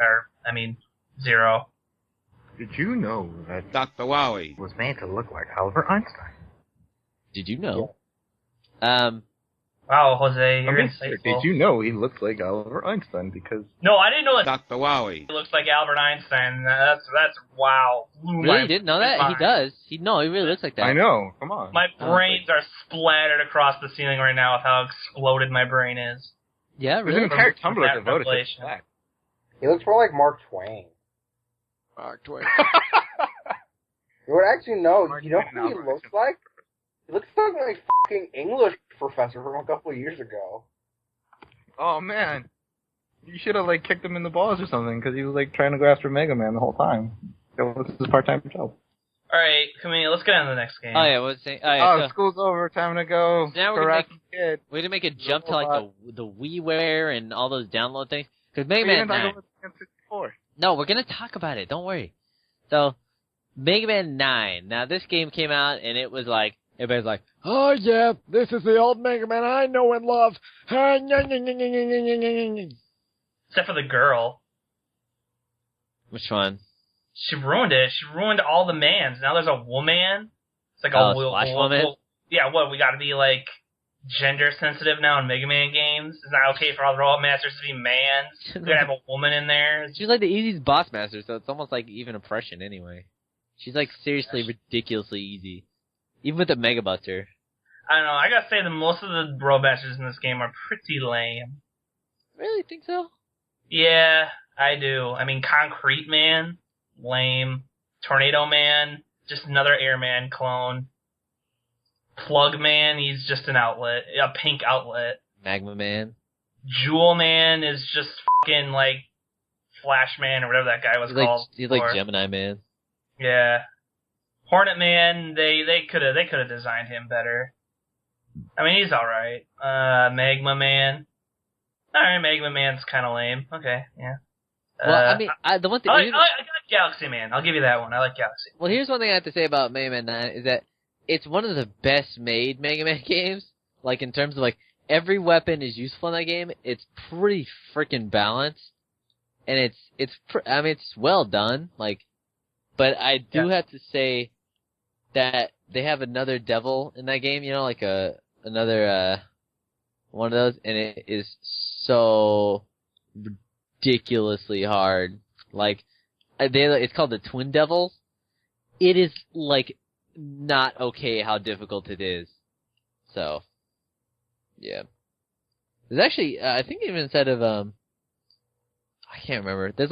Zero. Did you know that Dr. Wowie was made to look like Albert Einstein? did you know? Yeah. Wow, Jose, you're insightful. Did you know he looks like Albert Einstein? Because No, I didn't know that Dr. Wowie. he looks like Albert Einstein. That's wow. Really? You didn't know that? He does. He really looks like that. I know. Come on. My brains are splattered across the ceiling right now with how exploded my brain is. Yeah, There's an really? entire Tumblr That devoted to revelation. that. He looks more like Mark Twain. Mark Twain. You would actually know. Mark You know Twain who and he Albert looks like? He looks like fucking English professor from a couple of years ago. Oh man, you should have like kicked him in the balls or something because he was like trying to go after Mega Man the whole time. That was his part-time job. Alright, Camille, let's get on to the next game. Oh, yeah, what's saying? Oh, yeah, so School's over. Time to go. now we're harass gonna the kid. we're gonna make a jump to, like, the WiiWare and all those download things. Because Mega Man 9... No, we're gonna talk about it. Don't worry. So, Mega Man 9. Now, this game came out, and it was like, everybody's like, oh, yeah, this is the old Mega Man I know and love. Except for the girl. Which one? She ruined it. She ruined all the mans. Now there's a woman. It's like Splash Woman? Yeah, what, we gotta be, like, gender sensitive now in Mega Man games? It's not okay for all the robot masters to be mans? We're gonna have a woman in there? She's like the easiest boss master, so it's almost like even oppression anyway. She's like seriously ridiculously easy. Even with the Mega Buster. I don't know, I gotta say that most of the robot masters in this game are pretty lame. Really think so? Yeah, I do. I mean, Concrete Man, lame. Tornado Man, just another Airman clone. Plug Man, he's just an outlet, a pink outlet. Magma Man. Jewel Man is just fucking like Flash Man or whatever that guy was called. He's like Gemini Man. Yeah. Hornet Man, they could have designed him better. I mean, he's all right. Magma Man. All right, Magma Man's kind of lame. Okay, yeah. Well, I mean, the one thing I like Galaxy Man. I'll give you that one. I like Galaxy Man. Well, here's one thing I have to say about Mega Man 9 is that it's one of the best made Mega Man games. Like in terms of like every weapon is useful in that game. It's pretty freaking balanced, and it's well done. Like, but I do have to say that they have another devil in that game, you know, like another one of those, and it is so ridiculously hard. Like, it's called the Twin Devils. It is like not okay how difficult it is. So, yeah. There's actually, I think even instead of I can't remember. There's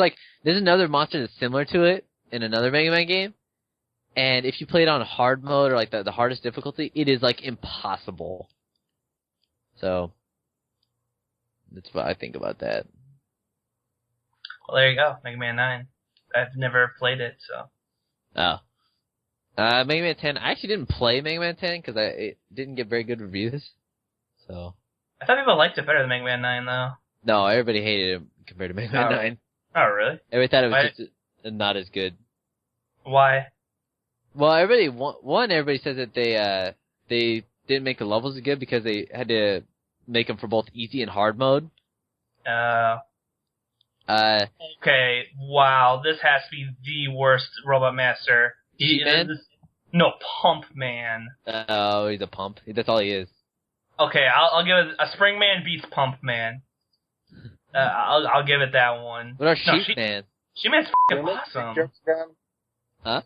another monster that's similar to it in another Mega Man game. And if you play it on hard mode or like the hardest difficulty, it is like impossible. So that's what I think about that. Well, there you go, Mega Man 9. I've never played it, so. Oh. Mega Man 10. I actually didn't play Mega Man 10 because it didn't get very good reviews. So. I thought people liked it better than Mega Man 9, though. No, everybody hated it compared to Mega Man 9. Oh, really? Everybody thought it was just not as good. Why? Well, everybody says that they didn't make the levels as good because they had to make them for both easy and hard mode. Okay, wow, this has to be the worst Robot Master. No, Pump Man. Oh, he's a pump. That's all he is. Okay, I'll give it a Spring Man beats Pump Man. I'll give it that one. What about Sheep Man? Sheep Man's fucking awesome. Jokes again? Huh?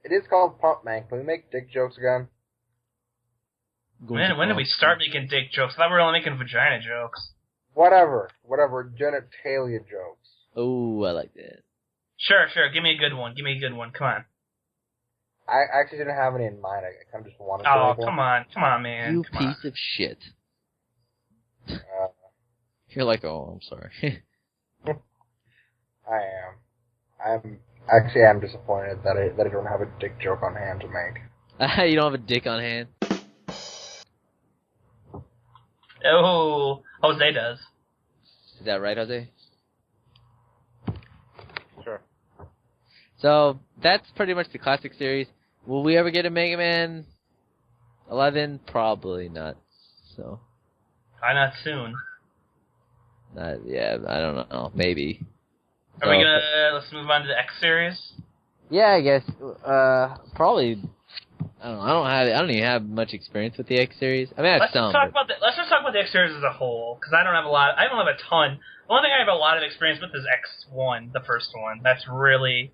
It is called Pump Man. Can we make dick jokes again? When did we start making dick jokes? I thought we were only making vagina jokes. Whatever, genitalia jokes. Oh, I like that. Sure, give me a good one. Come on. I actually didn't have any in mind. I kind of just wanted to. Oh, come on, man. You piece of shit. You're like, oh, I'm sorry. I'm disappointed that I don't have a dick joke on hand to make. You don't have a dick on hand? Oh, Jose does. Is that right, Jose? Sure. So, that's pretty much the classic series. Will we ever get a Mega Man 11? Probably not. So. Why not soon? Yeah, I don't know. Maybe. Are we let's move on to the X series? Yeah, I guess. Probably. I don't even have much experience with the X series. I mean, I have let's just talk about the X series as a whole, because I don't have a ton. The one thing I have a lot of experience with is X1, the first one. That's really.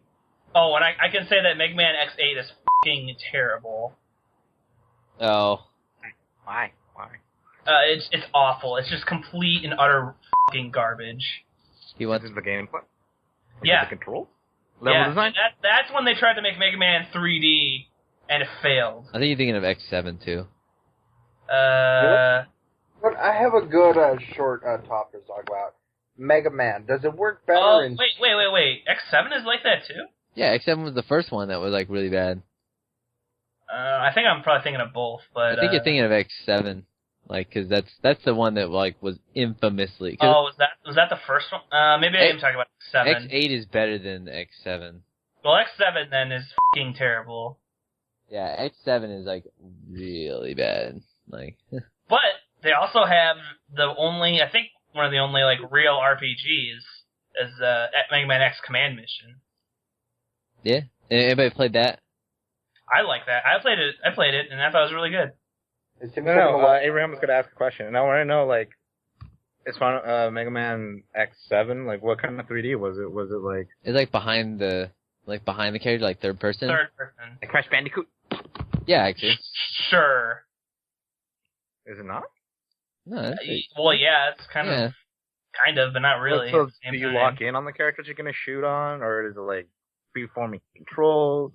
Oh, and I can say that Mega Man X8 is fucking terrible. Oh. Why? It's awful. It's just complete and utter fucking garbage. This is the gameplay? Yeah. The control? Level design? That's when they tried to make Mega Man 3D, and it failed. I think you're thinking of X7, too. But I have a good short topic to talk about. Mega Man. Does it work better in... Wait. X7 is like that, too? Yeah, X7 was the first one that was, like, really bad. I think I'm probably thinking of both, but... I think you're thinking of X7. Like, cause that's the one that, like, was infamously... Oh, was that the first one? Maybe I am talking about X7. X8 is better than X7. Well, X7 then is fucking terrible. Yeah, X7 is, like, really bad. Like... But they also have I think one of the only, like, real RPGs is Mega Man X Command Mission. Yeah? Anybody played that? I like that. I played it, and I thought it was really good. Abraham was going to ask a question, and I want to know, like, it's Mega Man X7, like, what kind of 3D was it? Was it, like... It's, like, behind the character, like, third person? Third person. Like Crash Bandicoot? Yeah, actually. Sure. Is it not? No, well, yeah, it's kind of, but not really. So do you lock in on the characters you're going to shoot on, or is it, like, freeforming controls?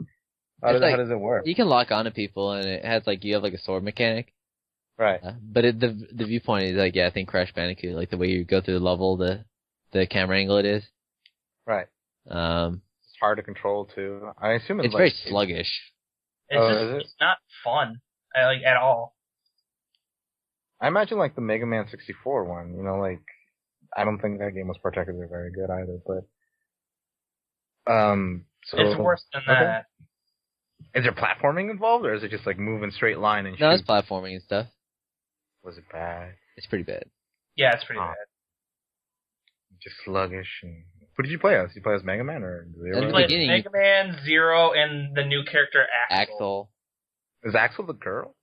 How does it work? You can lock onto people, and it has, like, you have, like, a sword mechanic. Right. But the viewpoint is, like, yeah, I think Crash Bandicoot, like, the way you go through the level, the the camera angle it is. Right. It's hard to control too. I assume it's very sluggish. It's not fun, like at all. I imagine like the Mega Man 64 one. You know, like I don't think that game was particularly very good either. But so it's worse than that. Is there platforming involved, or is it just like moving straight line and shoot? No, it's platforming and stuff. Was it bad? It's pretty bad. Yeah, it's pretty bad. Just sluggish. And... What did you play as? Did you play as Mega Man or Zero? I played Mega Man, Zero, and the new character Axel. Is Axel the girl?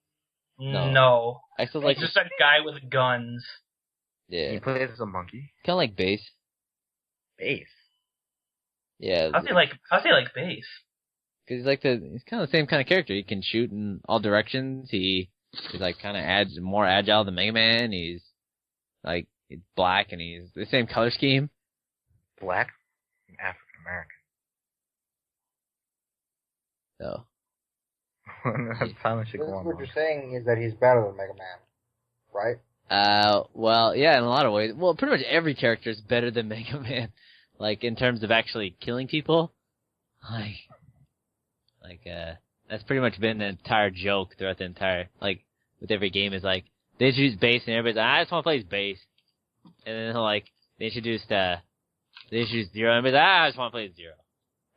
No. Axel's like just a guy with guns. Yeah. You play as a monkey? Kind of like Bass. Bass? Yeah. How's he like Bass? Because he's kind of the same kind of character. He can shoot in all directions. He's like kind of more agile than Mega Man. He's black and he's the same color scheme. Black? African American. So. What you're saying is that he's better than Mega Man, right? Well, yeah, in a lot of ways. Well, pretty much every character is better than Mega Man. Like, in terms of actually killing people. That's pretty much been the entire joke throughout the entire, with every game is like, they introduce Bass and everybody's like, I just want to play as Bass. And then they introduced Zero and everybody's like, I just want to play as Zero.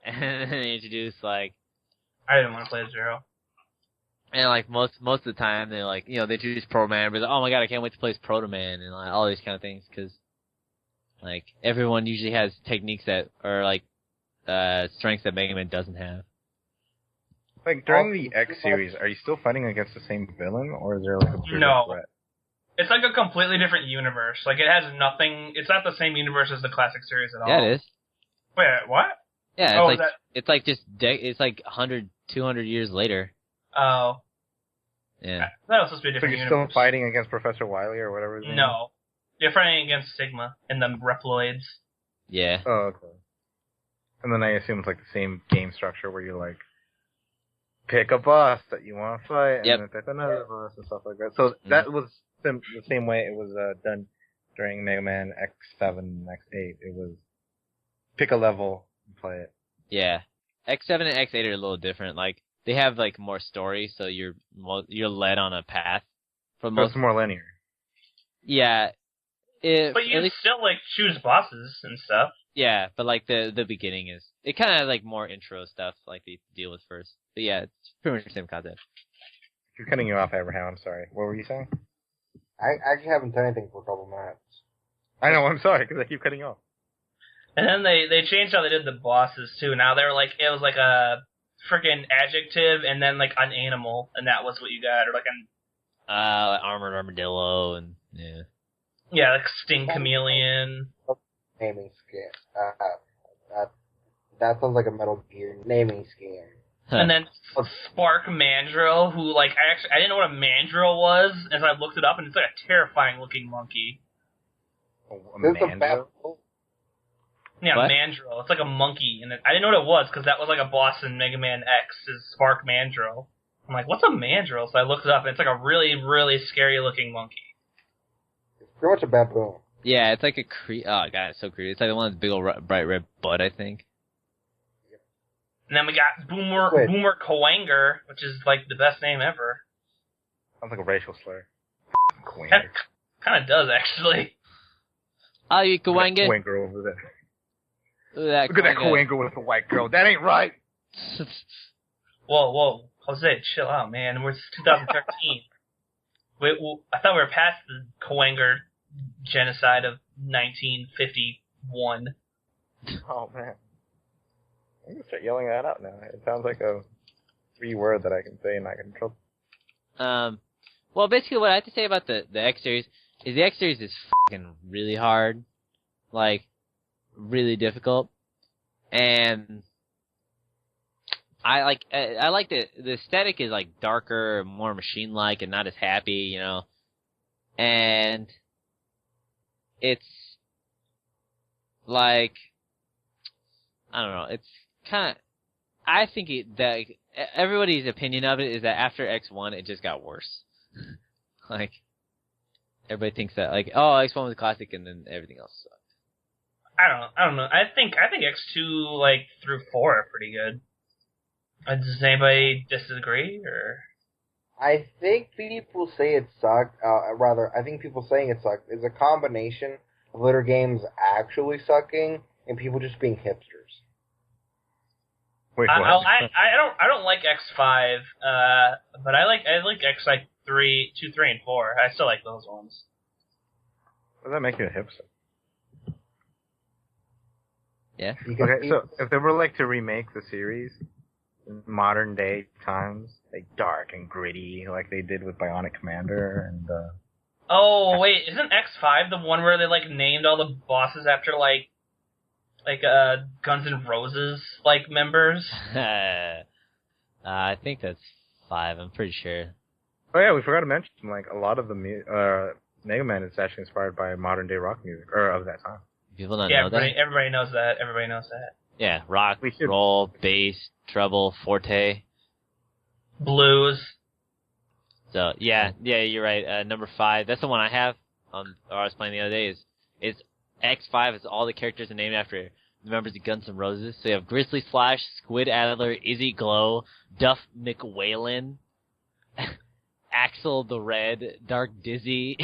And then they introduced I didn't want to play as Zero. And most of the time they they introduce Proto Man, but oh my god, I can't wait to play as Proto Man and all these kind of things because everyone usually has techniques that are strengths that Mega Man doesn't have. During the X series, are you still fighting against the same villain, or is there a bigger threat? It's a completely different universe. It has nothing. It's not the same universe as the classic series at all. Yeah, it is. Wait, what? Yeah, it's it's 100, 200 years later. Oh. Yeah. That was supposed to be a different universe. You're still fighting against Professor Wily or whatever his name is? No. You're fighting against Sigma and the Reploids. Yeah. Oh, okay. And then I assume it's the same game structure where you pick a boss that you want to fight, and then pick another boss and stuff like that. So that was the same way it was done during Mega Man X7 and X8. It was pick a level and play it. Yeah. X7 and X8 are a little different. They have more story, so you're led on a path. It's more linear. Yeah. But you still choose bosses and stuff. Yeah, but the beginning is it kind of has more intro stuff they deal with first. But yeah, it's pretty much the same concept. You're cutting you off, Abraham. I'm sorry. What were you saying? I actually haven't done anything for a couple minutes. I know. I'm sorry because I keep cutting you off. And then they changed how they did the bosses too. Now they were it was a freaking adjective and then an animal, and that was what you got, or an armored armadillo and yeah. Yeah, Sting Chameleon. Naming scheme. That sounds like a Metal Gear naming scheme. And then Spark Mandrill, who I didn't know what a mandrill was, as I looked it up, and it's a terrifying looking monkey. A mandrill? Yeah, what? Mandrill. It's a monkey, and I didn't know what it was because that was a boss in Mega Man X. Is Spark Mandrill? I'm what's a mandrill? So I looked it up, and it's a really, really scary looking monkey. It's pretty much a baboon. Yeah, it's oh god, it's so creepy. It's the one with the big old bright red butt, I think. And then we got Boomer Kawanger, which is the best name ever. Sounds like a racial slur. Kawanger. Kind of does actually. Oh, you Kawanger. Kawanger over there. Look at that Kawanger with a white girl. That ain't right. Whoa, Jose, chill out, man. We're 2013. I thought we were past the Kawanger genocide of 1951. Oh man. I'm gonna start yelling that out now. It sounds like a free word that I can say and I can control. Well, basically what I have to say about the X series is the X series is fucking really hard. Really difficult. And I like the aesthetic is darker, more machine-like and not as happy, And it's I don't know, it's kind of, I think that everybody's opinion of it is that after X1, it just got worse. Everybody thinks that, oh, X1 was a classic and then everything else sucked. I don't know. I think X2 like through 4 are pretty good. Does anybody disagree or? I think people say it sucked. I think people saying it sucked is a combination of later games actually sucking and people just being hipsters. Wait, what? I don't like X5, but I like X like 3, 2, 3, and 4. I still like those ones. What does that make you a hipster? Yeah. Okay, so if they were like to remake the series in modern day times, like dark and gritty, like they did with Bionic Commander and Oh wait, isn't X5 the one where they like named all the bosses after like Guns N' Roses like members? I think that's 5. I'm pretty sure. Oh yeah, we forgot to mention like a lot of the Mega Man is actually inspired by modern day rock music or of that time. People don't know that. Everybody knows that. Everybody knows that. Yeah, rock, roll, bass, treble, forte, blues. So yeah, you're right. Number 5. That's the one I have on. Or I was playing the other day. Is X5 is all the characters are named after the members of Guns N' Roses. So you have Grizzly Slash, Squid Adler, Izzy Glow, Duff McWhalen, Axel the Red, Dark Dizzy.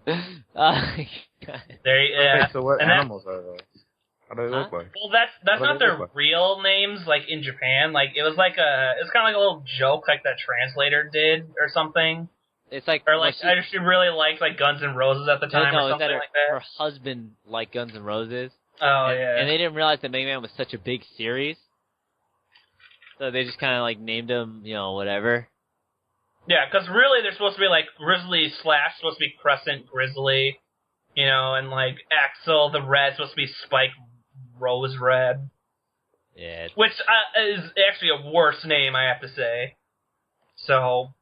Yeah. Okay, so what animals are those? How do they look like? Well, that's not their real names. Like in Japan, like it's kind of like a little joke, like that translator did or something. It's like, or like I just really liked like Guns N' Roses at the time or something like that. Her husband liked Guns N' Roses. Oh yeah. And they didn't realize that Mega Man was such a big series, so they just kind of like named him, whatever. Yeah, because really they're supposed to be like Grizzly Slash, supposed to be Crescent Grizzly, and like Axel the Red, supposed to be Spike Rose Red. Yeah. Which is actually a worse name, I have to say. So,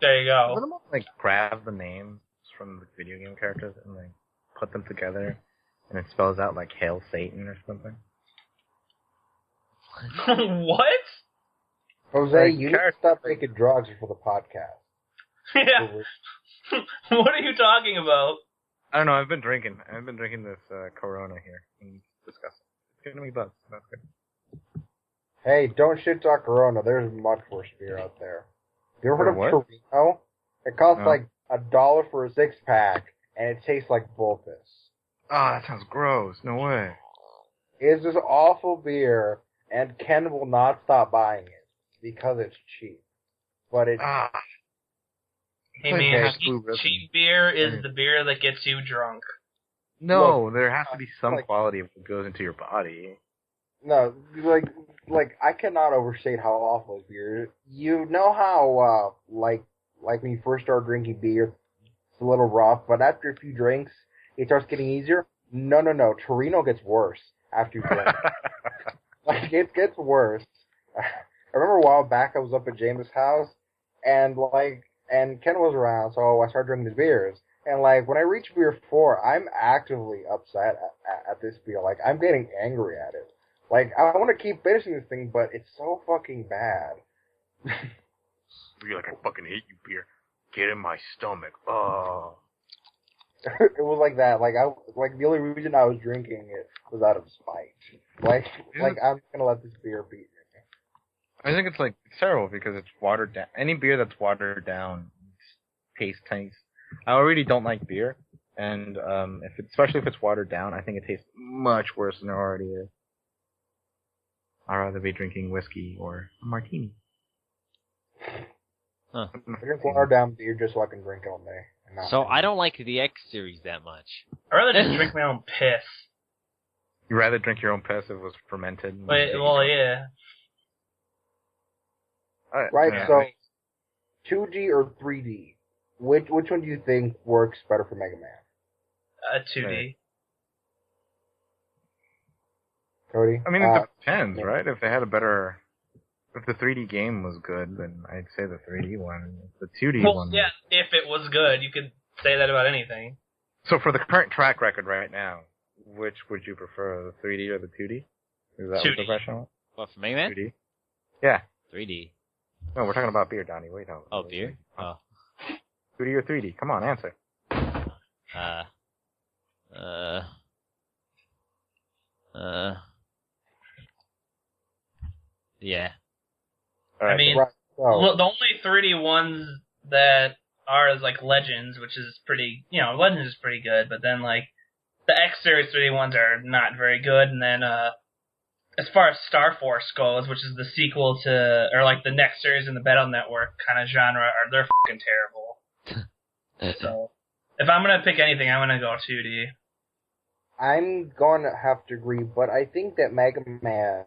there you go. What about like grab the names from the video game characters and like put them together, and it spells out like Hail Satan or something? What? Jose, you need to stop taking drugs for the podcast. Yeah. What are you talking about? I don't know. I've been drinking this Corona here. And disgusting. It's giving me buzz. That's good. Hey, don't shit talk Corona. There's much worse beer out there. You ever heard of Torino? It costs like $1 for a 6-pack, and it tastes like bull piss. Oh, that sounds gross. No way. It's this awful beer, and Ken will not stop buying it because it's cheap. But it's... Hey man, cheap beer is the beer that gets you drunk. No, there has to be some quality of what goes into your body. No, like I cannot overstate how awful this beer is. You know how, like when you first start drinking beer, it's a little rough, but after a few drinks, it starts getting easier? No. Torino gets worse after you drink. Like, it gets worse. I remember a while back I was up at James' house, and Ken was around, so I started drinking his beers. And when I reach beer 4, I'm actively upset at this beer. Like, I'm getting angry at it. Like, I want to keep finishing this thing, but it's so fucking bad. You're like, I fucking hate you, beer. Get in my stomach. Oh. It was like that. The only reason I was drinking it was out of spite. I'm gonna let this beer beat me. I think it's terrible because it's watered down. Any beer that's watered down tastes. I already don't like beer, and especially if it's watered down, I think it tastes much worse than it already is. I'd rather be drinking whiskey or a martini. Huh. I drink watered down beer just so I can drink all day. So I don't like the X series that much. I'd rather just drink my own piss. You'd rather drink your own piss if it was fermented? Well, yeah. Right, so 2D or 3D? Which one do you think works better for Mega Man? 2D. Cody? I mean, it depends, right? If they had if the 3D game was good, then I'd say the 3D one. The 2D one. Well, yeah, if it was good, you could say that about anything. So for the current track record right now, which would you prefer, the 3D or the 2D? Is that 2D. what the question was? What, for Mega Man? 2D? Yeah. 3D. No, we're talking about beer, Donnie. Wait, no. Oh, beer? Oh. 2D or 3D? Come on, answer. Yeah. Right, I mean, right, so. the only 3D ones that are is like Legends, which is pretty, Legends is pretty good, but then like the X Series 3D ones are not very good, and then as far as Star Force goes, which is the sequel to, or like the next series in the Battle Network kind of genre, they're fucking terrible. So, if I'm gonna pick anything, I'm gonna go 2D. I'm going to have to agree, but I think that Mega Man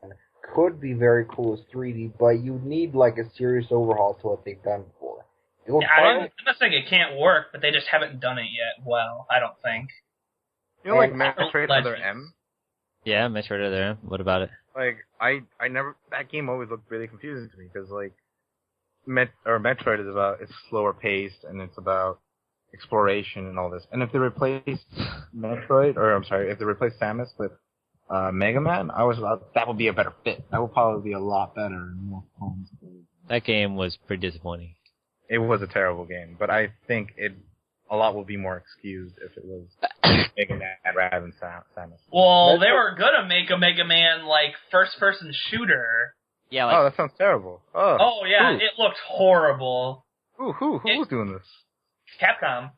could be very cool as 3D, but you need like a serious overhaul to what they've done before. I'm not saying it can't work, but they just haven't done it yet well, I don't think. You know, like Metroid Other M? Yeah, Metroid Other M. What about it? Like, I never, that game always looked really confusing to me, because like, Metroid is about, it's slower paced, and it's about exploration and all this. And if they replaced if they replaced Samus with Mega Man, that would be a better fit. That would probably be a lot better and more fun. That game was pretty disappointing. It was a terrible game, but I think a lot would be more excused if it was Mega Man rather than Samus. Well, they were gonna make a Mega Man like first-person shooter. Yeah. Like, oh, that sounds terrible. Oh yeah, who? It looked horrible. Who's doing this? Capcom.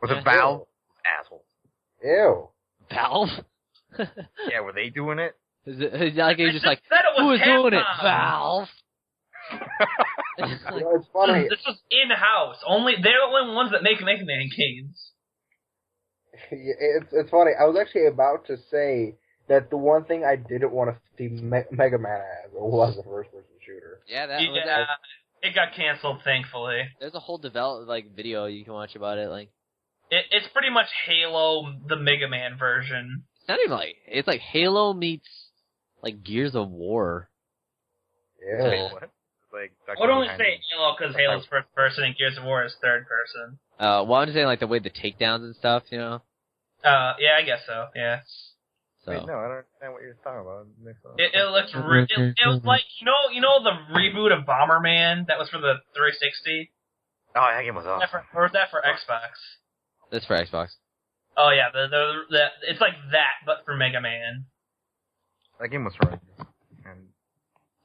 Was it Valve? Assholes. Ew. Valve? Yeah, were they doing it? Is it like he's just like, said it was who is doing it? Capcom. Valve? It's funny. This was in-house. They're the only ones that make Mega Man games. It's funny. I was actually about to say that the one thing I didn't want to see Mega Man as was a first-person shooter. Yeah, it got canceled, thankfully. There's a whole video you can watch about it. Like, it's pretty much Halo, the Mega Man version. it's not even like, it's like Halo meets like Gears of War. Yeah. What? Like, I would only say Halo because Halo's first person and Gears of War is third person. Well, I'm just saying like the way the takedowns and stuff, you know. Yeah, I guess so. Yeah. So. Wait, no, I don't understand what you're talking about. It looks it was like you know the reboot of Bomberman that was for the 360. Oh, that game was awesome. Or was that for Xbox? That's for Xbox. Oh yeah, the it's like that but for Mega Man. That game was horrendous. And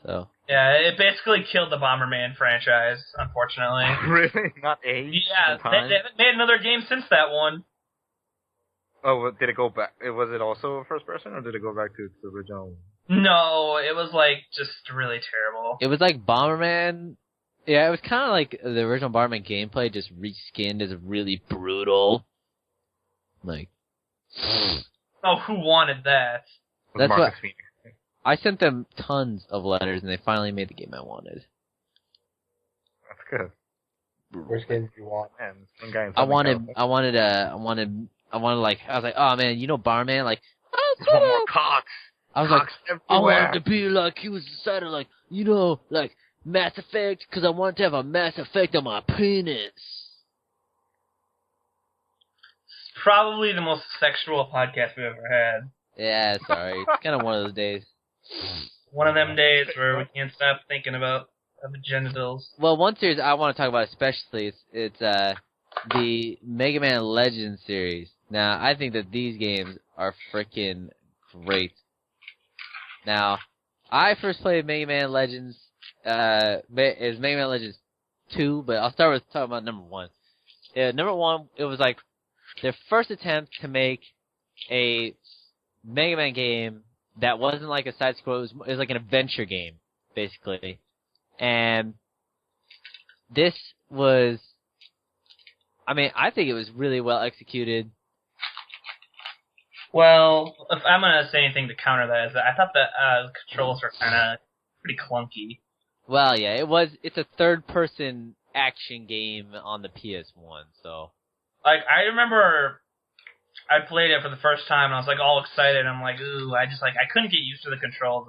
So. Yeah, it basically killed the Bomberman franchise, unfortunately. really? Not age? Yeah, they haven't made another game since that one. Oh, did it go back? Was it also first person, or did it go back to the original? No, it was like just really terrible. It was like Bomberman. Yeah, it was kind of like the original Bomberman gameplay, just reskinned as really brutal. Like. Oh, who wanted that? That's Marcus what. Phoenix. I sent them tons of letters, and they finally made the game I wanted. That's good. Which games do you want? Man, I wanted like, I was like, oh man, you know Bomberman? Like, There's one more Cox. I was Cox like, everywhere. I wanted to be like, he was decided like, you know, like, Mass Effect, because I wanted to have a Mass Effect on my penis. It's probably the most sexual podcast we've ever had. Yeah, sorry. It's kind of one of those days. One of them days where we can't stop thinking about the genitals. Well, one series I want to talk about especially, it's the Mega Man Legends series. Now, I think that these games are freaking great. Now, I first played Mega Man Legends, is Mega Man Legends 2, but I'll start with talking about number 1. Number 1, it was like their first attempt to make a Mega Man game that wasn't like a side scroll, it was like an adventure game, basically. And this was, I mean, I think it was really well executed. Well, if I'm gonna say anything to counter that, is that I thought that the controls were kind of pretty clunky. Well, yeah, it's a third-person action game on the PS1, so. Like, I remember I played it for the first time, and I was, like, all excited. I'm like, ooh, I couldn't get used to the controls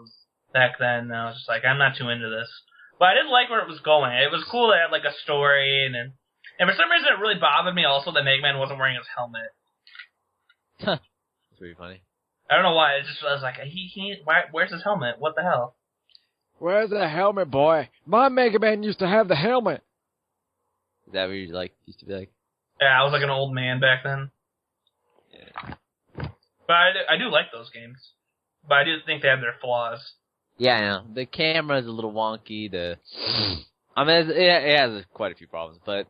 back then. I was just like, I'm not too into this. But I didn't like where it was going. It was cool that it had, like, a story, and for some reason it really bothered me also that Mega Man wasn't wearing his helmet. That's pretty funny. I don't know why. I was like, where's his helmet? What the hell? Where's the helmet, boy? My Mega Man used to have the helmet. Is that what you used to be like? Yeah, I was like an old man back then. Yeah. But I do like those games. But I do think they have their flaws. Yeah, I know. The camera's a little wonky. I mean, it has quite a few problems, but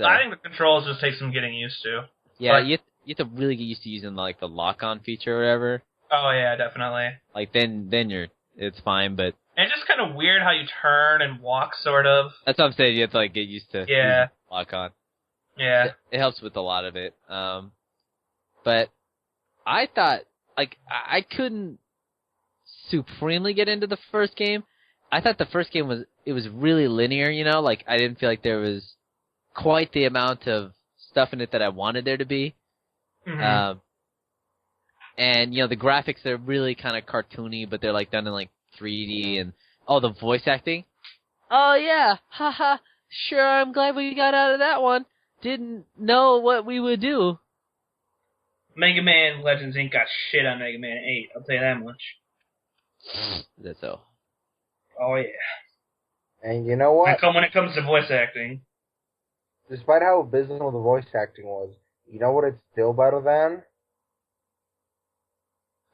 I think the controls just take some getting used to. Yeah, like, you have to really get used to using like the lock-on feature or whatever. Oh yeah, definitely. Like then it's fine, but and it's just kind of weird how you turn and walk, sort of. That's what I'm saying. You have to like get used to lock-on. Yeah. It helps with a lot of it. But I thought I couldn't supremely get into the first game. I thought the first game was really linear, you know, like I didn't feel like there was quite the amount of stuff in it that I wanted there to be. Mm-hmm. And you know the graphics are really kind of cartoony, but they're like done in like 3D and the voice acting. Oh yeah, haha. Sure, I'm glad we got out of that one. Didn't know what we would do. Mega Man Legends ain't got shit on Mega Man 8, I'll tell you that much. Is that so? Oh, yeah. And you know what? When it comes to voice acting. Despite how abysmal the voice acting was, you know what it's still better than?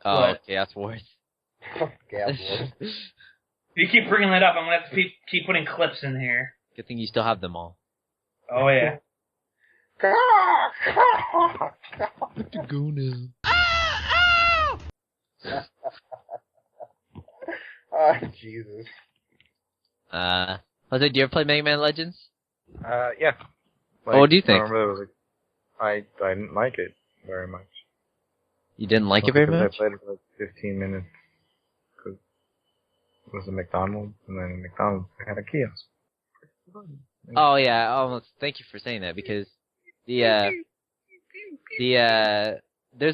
Oh, what? Chaos Wars. Chaos Wars. If you keep bringing that up, I'm going to have to keep putting clips in here. Good thing you still have them all. Oh, yeah. Good to go now. Oh, Jesus. Jose, do you ever play Mega Man Legends? Yeah. Like, what do you think? I didn't like it very much. You didn't like it very much? I played it for like 15 minutes. Because it was a McDonald's, and then McDonald's had a kiosk. Oh, yeah. Thank you for saying that, because there's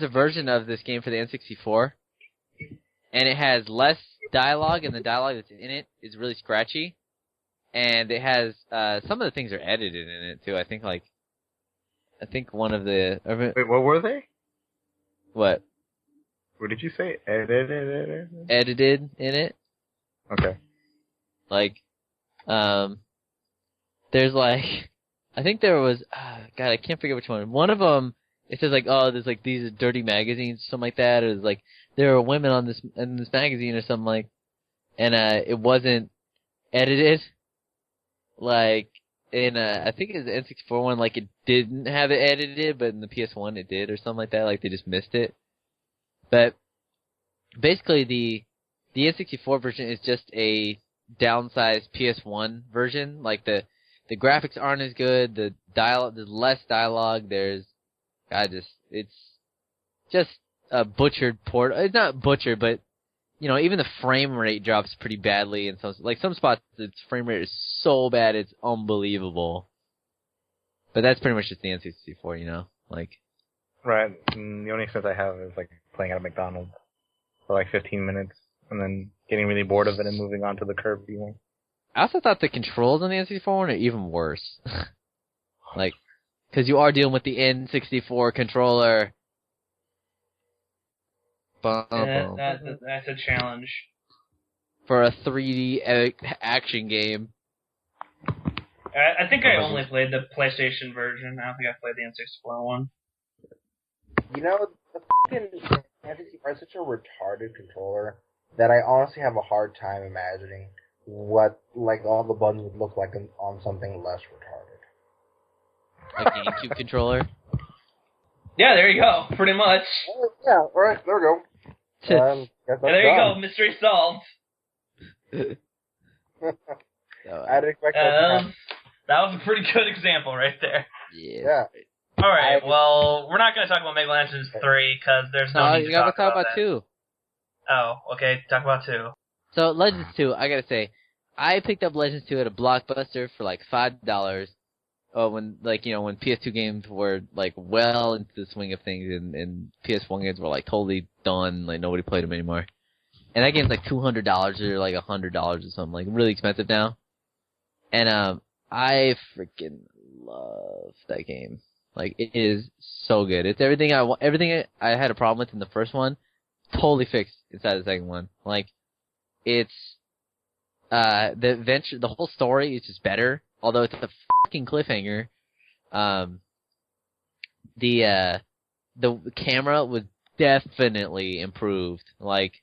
a version of this game for the N64, and it has less dialogue, and the dialogue that's in it is really scratchy. And it has some of the things are edited in it too. I think one of the Wait, what were they? What? What did you say? Edited in it. Okay. Like, there's like, I think there was, God, I can't forget which one. One of them, it says like, there's like these dirty magazines, something like that. Or it's like there are women in this magazine or something like, and it wasn't edited. Like in I think it was the N64 one, like it didn't have it edited, but in the PS1 it did, or something like that. Like they just missed it. But basically, the N64 version is just a downsized PS1 version. Like the graphics aren't as good. There's less dialogue. It's just a butchered port. It's not butchered, but you know, even the frame rate drops pretty badly in some spots. The frame rate is so bad it's unbelievable. But that's pretty much just the N64, you know, like. Right. And the only sense I have is like playing at a McDonald's for like 15 minutes and then getting really bored of it and moving on to the curved one. I also thought the controls on the N64 one are even worse. Like, because you are dealing with the N64 controller. That's a challenge. For a 3D action game. I think I only played the PlayStation version. I don't think I played the N64 one. You know, the fucking N64 is such a retarded controller that I honestly have a hard time imagining what, like, all the buttons would look like on something less retarded. Like a GameCube controller? Yeah, there you go. Pretty much. Oh, yeah, alright, there we go. There you go. Mystery solved. I'd expect that was a pretty good example right there. Yeah. Alright, well, we're not going to talk about Mega Legends 3 because there's no need to talk about that. You gotta talk about 2. Oh, okay, talk about 2. So, Legends 2, I gotta say, I picked up Legends 2 at a Blockbuster for like $5. When PS2 games were like well into the swing of things, and PS1 games were like totally done, like nobody played them anymore. And that game's like $200 or like $100 or something, like really expensive now. And I freaking love that game. Like it is so good. It's everything I had a problem with in the first one, totally fixed inside the second one. Like it's the adventure, the whole story is just better. Although it's a fucking cliffhanger, the camera was definitely improved. Like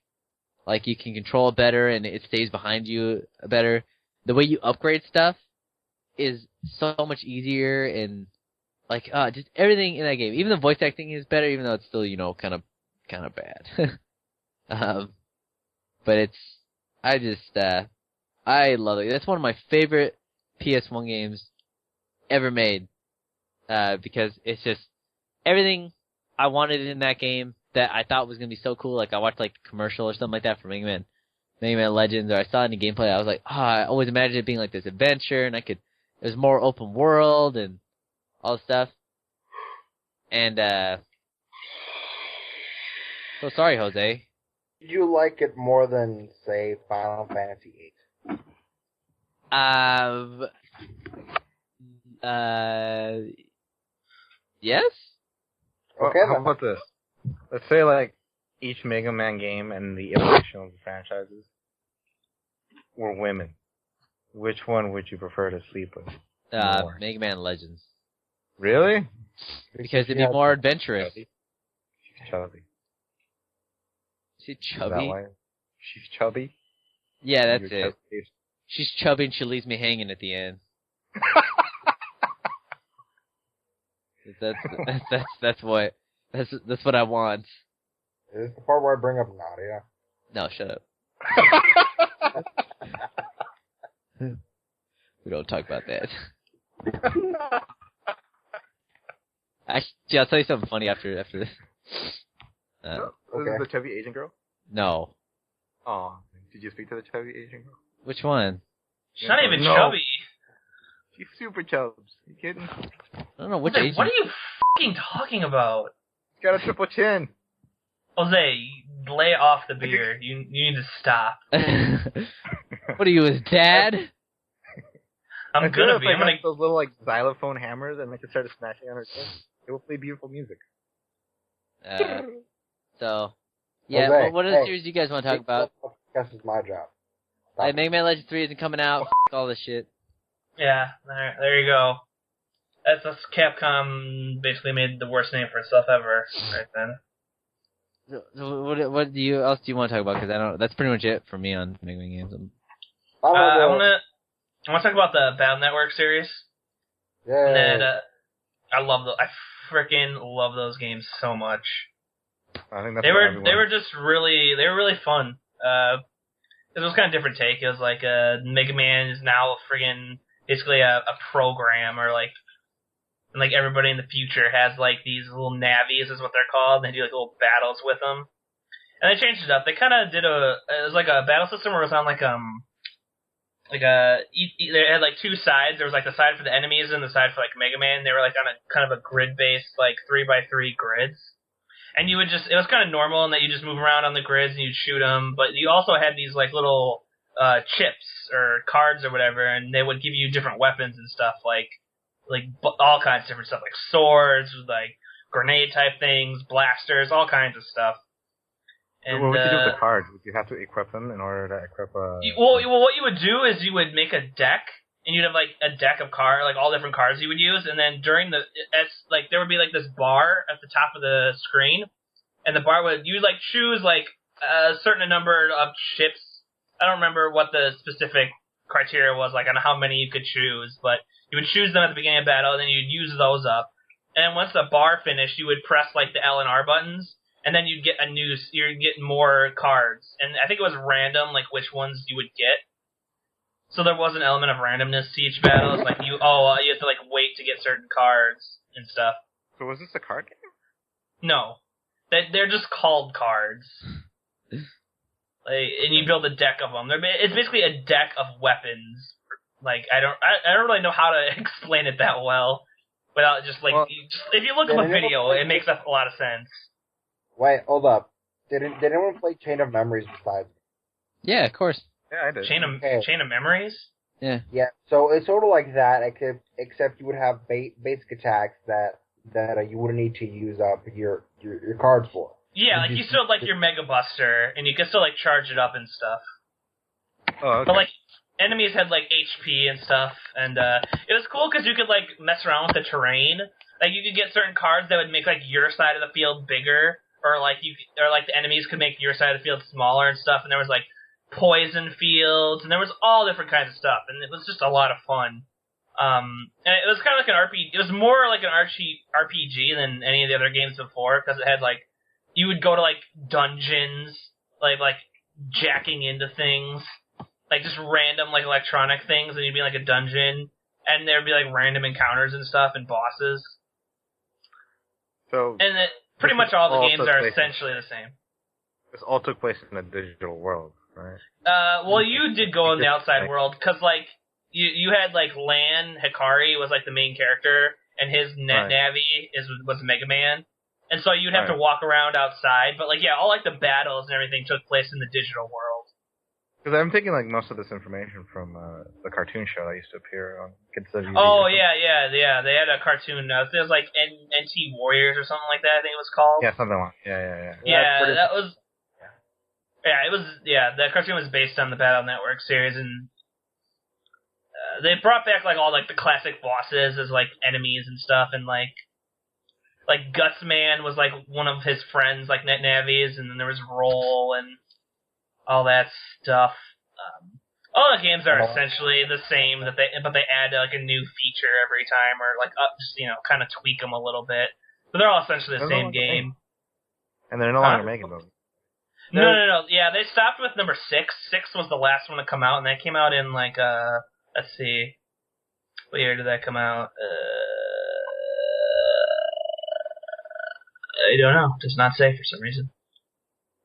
you can control it better and it stays behind you better. The way you upgrade stuff is so much easier and like just everything in that game. Even the voice acting is better, even though it's still kind of bad. But I love it. That's one of my favorite PS1 games ever made because it's just everything I wanted in that game that I thought was gonna be so cool. Like I watched like a commercial or something like that for Mega Man Legends, or I saw it in the gameplay. I was like, I always imagined it being like this adventure, and it was more open world and all this stuff. And so sorry, Jose. Did you like it more than, say, Final Fantasy VIII? Yes. Okay. How about this? Let's say like each Mega Man game and the evolution of the franchises were women. Which one would you prefer to sleep with? Mega Man Legends. Really? Because it'd be more adventurous. She's chubby. Is she Is chubby? that why? She's chubby? Yeah, that's Your it. She's chubby and she leaves me hanging at the end. That's what I want. Is this the part where I bring up Nadia? No, shut up. We don't talk about that. Actually, I'll tell you something funny after this. This Okay. is the chubby Asian girl? No. Oh, did you speak to the chubby Asian girl? Which one? She's not even No. chubby. She's super chubs. You kidding? I don't know which Jose, Asian. what are you fucking talking about? She's got a triple chin. Jose, lay off the beer. You need to stop. What are you, his dad? I'm gonna be. If I I'm gonna. got those little like xylophone hammers and I just started smashing on her chin. It will play beautiful music. So, yeah. Jose, What other series do you guys want to talk about? This is my job. Like, Mega Man Legends 3 isn't coming out. All this shit. Yeah, there you go. That's Capcom basically made the worst name for itself ever right then. So what else do you want to talk about? Because I don't. That's pretty much it for me on Mega Man games. I want to talk about the Battle Network series. Yeah. And then, I freaking love those games so much. I think that's They were really fun. It was kind of different take. It was like Mega Man is now friggin' basically a program, or like, and like everybody in the future has like these little navies is what they're called, and they do like little battles with them. And they changed it up. They kind of did it was like a battle system where it was on they had like two sides. There was like the side for the enemies and the side for like Mega Man. They were like on a kind of a grid-based like 3x3 grids. And it was kind of normal in that you just move around on the grids and you'd shoot them, but you also had these like little chips or cards or whatever, and they would give you different weapons and stuff, like all kinds of different stuff, like swords, like grenade type things, blasters, all kinds of stuff. And, what would you do with the cards? Would you have to equip them in order to equip a... Well, what you would do is you would make a deck, and you'd have like a deck of cards, like all different cards you would use, and then there would be like this bar at the top of the screen, and the bar you would like choose like a certain number of chips. I don't remember what the specific criteria was like on how many you could choose, but you would choose them at the beginning of battle, and then you'd use those up. And then once the bar finished, you would press like the L and R buttons, and then you'd get more cards. And I think it was random, like which ones you would get. So there was an element of randomness to each battle. It's like you have to like wait to get certain cards and stuff. So was this a card game? No, they're just called cards. Like, and you build a deck of them. It's basically a deck of weapons. Like I don't really know how to explain it that well, without just like if you look up a video, it makes a lot of sense. Wait, hold up. Did anyone play Chain of Memories besides me? Yeah, of course. Yeah, I did. Chain of Memories? Yeah. Yeah, so it's sort of like that, except you would have basic attacks that you wouldn't need to use up your cards for. Yeah, like you still have like your Mega Buster, and you can still like charge it up and stuff. Oh, okay. But like enemies had like HP and stuff, and it was cool because you could like mess around with the terrain. Like you could get certain cards that would make like your side of the field bigger, or like the enemies could make your side of the field smaller and stuff. And there was like poison fields, and there was all different kinds of stuff, and it was just a lot of fun. And it was kind of like an RPG. It was more like an RPG than any of the other games before, because it had like you would go to like dungeons, like jacking into things, like just random like electronic things, and you'd be in, like a dungeon, and there'd be like random encounters and stuff and bosses. So and pretty much all the games are essentially the same. This all took place in a digital world, right? Well, you did go in the outside world, because like you had like Lan Hikari was like the main character, and his Navi was Mega Man. And so you'd have to walk around outside, but like all like the battles and everything took place in the digital world. Because I'm taking like most of this information from the cartoon show that used to appear on Kids WV. Oh yeah. They had a cartoon. It was like NT Warriors or something like that. I think it was called. Yeah, something like yeah. Yeah, that was. Yeah, it was. Yeah, that cartoon was based on the Battle Network series, and they brought back like all like the classic bosses as like enemies and stuff, and like Gutsman was like one of his friends, like Net Navies, and then there was Roll and all that stuff. All the games are essentially the same, but they add like a new feature every time, or like just kind of tweak them a little bit. But they're all essentially the same game. And they're no longer making those. No. Yeah, they stopped with number 6. 6 was the last one to come out, and that came out in like let's see, what year did that come out? I don't know. It does not say for some reason.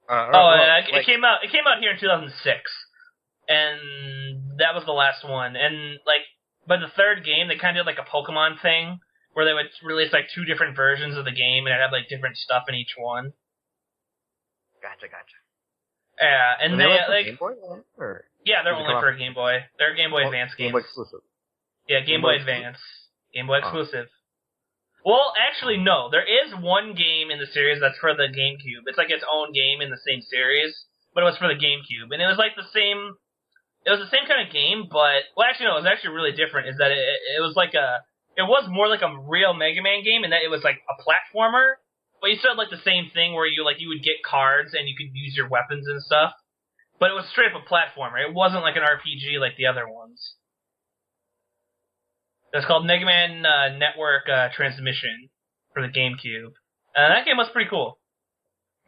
It came out. It came out here in 2006, and that was the last one. And like, but the third game, they kind of did like a Pokemon thing, where they would release like 2 different versions of the game, and it had like different stuff in each one. Gotcha. Yeah, and they like Game Boy, or yeah, they're only for a Game Boy. They're Game Boy Advance games. Game Boy exclusive. Yeah, Game Boy Advance. Game Boy exclusive. Well, actually, no. There is one game in the series that's for the GameCube. It's like its own game in the same series, but it was for the GameCube, and it was like the same. It was the same kind of game, but it was actually really different. Is that it was like it was more like a real Mega Man game, in that it was like a platformer, but you still had like the same thing where you would get cards and you could use your weapons and stuff, but it was straight up a platformer. It wasn't like an RPG like the other ones. It's called Mega Man Network Transmission for the GameCube. That game was pretty cool.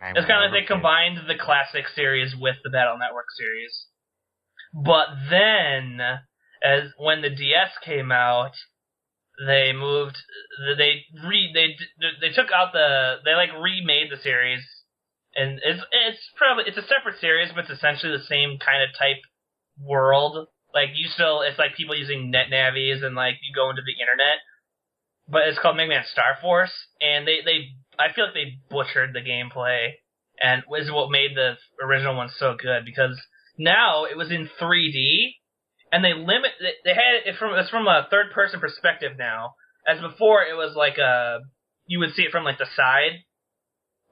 It's kind of like they combined the classic series with the Battle Network series. But then, when the DS came out, they moved. They took out they remade the series, and it's a separate series, but it's essentially the same kind of type world. Like, it's like people using net navies, and like you go into the internet, but it's called Mega Man Star Force, and I feel like they butchered the gameplay, and was what made the original one so good, because now it was in 3D, and they had it it's from a third person perspective now, as before it was like you would see it from like the side,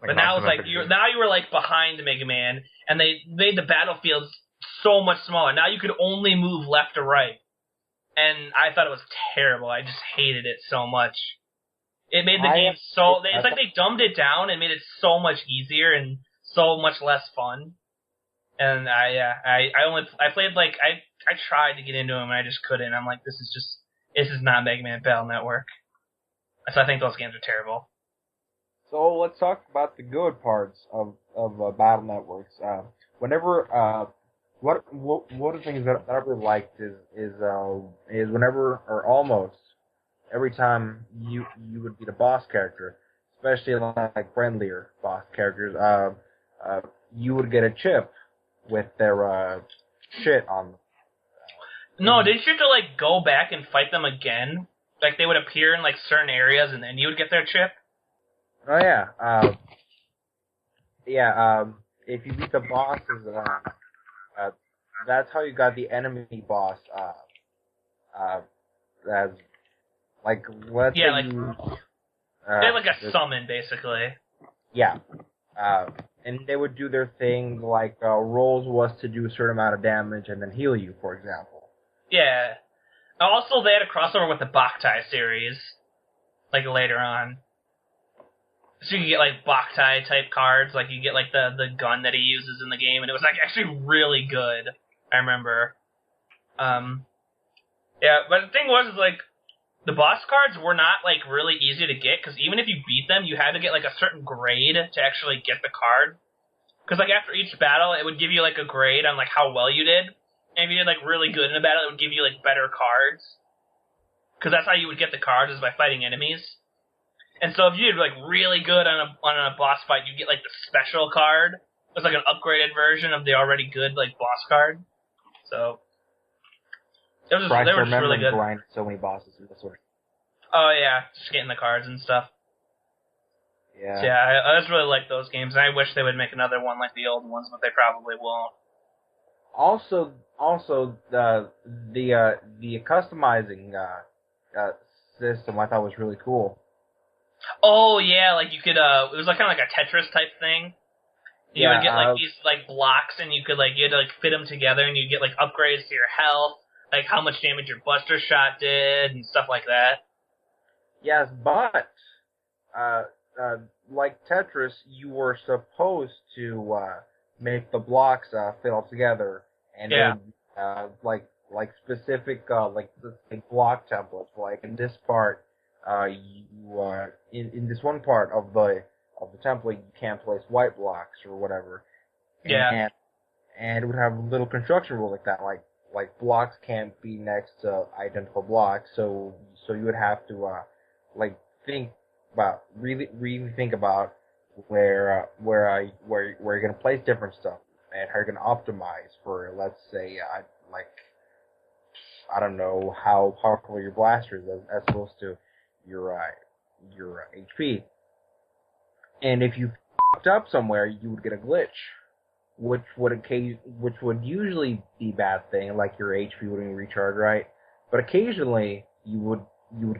but now it's like you were like behind Mega Man, and they made the battlefields so much smaller. Now you could only move left or right. And I thought it was terrible. I just hated it so much. It made the game it's like they dumbed it down and made it so much easier and so much less fun. And I played like I tried to get into them and I just couldn't. I'm like, this is not Mega Man Battle Network. So I think those games are terrible. So let's talk about the good parts of Battle Networks. One of the things that I really liked is whenever, or almost every time you would beat a boss character, especially like friendlier boss characters, you would get a chip with their shit on them. No, didn't you have to like go back and fight them again? Like they would appear in like certain areas, and then you would get their chip. Oh yeah, if you beat the bosses. That's how you got the enemy boss. As like let's say they're like a summon basically. Yeah, and they would do their thing like rolls was to do a certain amount of damage and then heal you, for example. Yeah. Also, they had a crossover with the Boktai series, like later on. So you can get like Boktai type cards, like you get like the gun that he uses in the game, and it was like actually really good. I remember. Yeah, but the thing was is like the boss cards were not like really easy to get because even if you beat them, you had to get like a certain grade to actually get the card. Because like after each battle, it would give you like a grade on like how well you did, and if you did like really good in a battle, it would give you like better cards. Because that's how you would get the cards is by fighting enemies. And so if you did like really good on a boss fight, you get like the special card. It was like an upgraded version of the already good like boss card. So they were just really good. Grind so many bosses in this one. Oh yeah, just getting the cards and stuff. Yeah. So, yeah, I just really like those games. And I wish they would make another one like the old ones, but they probably won't. Also, the customizing system I thought was really cool. Oh yeah, like you could it was like kind of like a Tetris type thing. You would get like these like blocks, and you had to like fit them together, and you get like upgrades to your health, like how much damage your Buster Shot did, and stuff like that. Yes, but like Tetris, you were supposed to make the blocks fit together, and then like specific like block templates. Like in this part, in this one part of the template, you can't place white blocks or whatever. Yeah. And it would have little construction rules like that, like blocks can't be next to identical blocks. So you would have to really think about where you're gonna place different stuff and how you're gonna optimize for, let's say, I don't know how powerful your blaster is as opposed to your HP. And if you fucked up somewhere, you would get a glitch, which would usually be a bad thing, like your HP wouldn't recharge right. But occasionally you would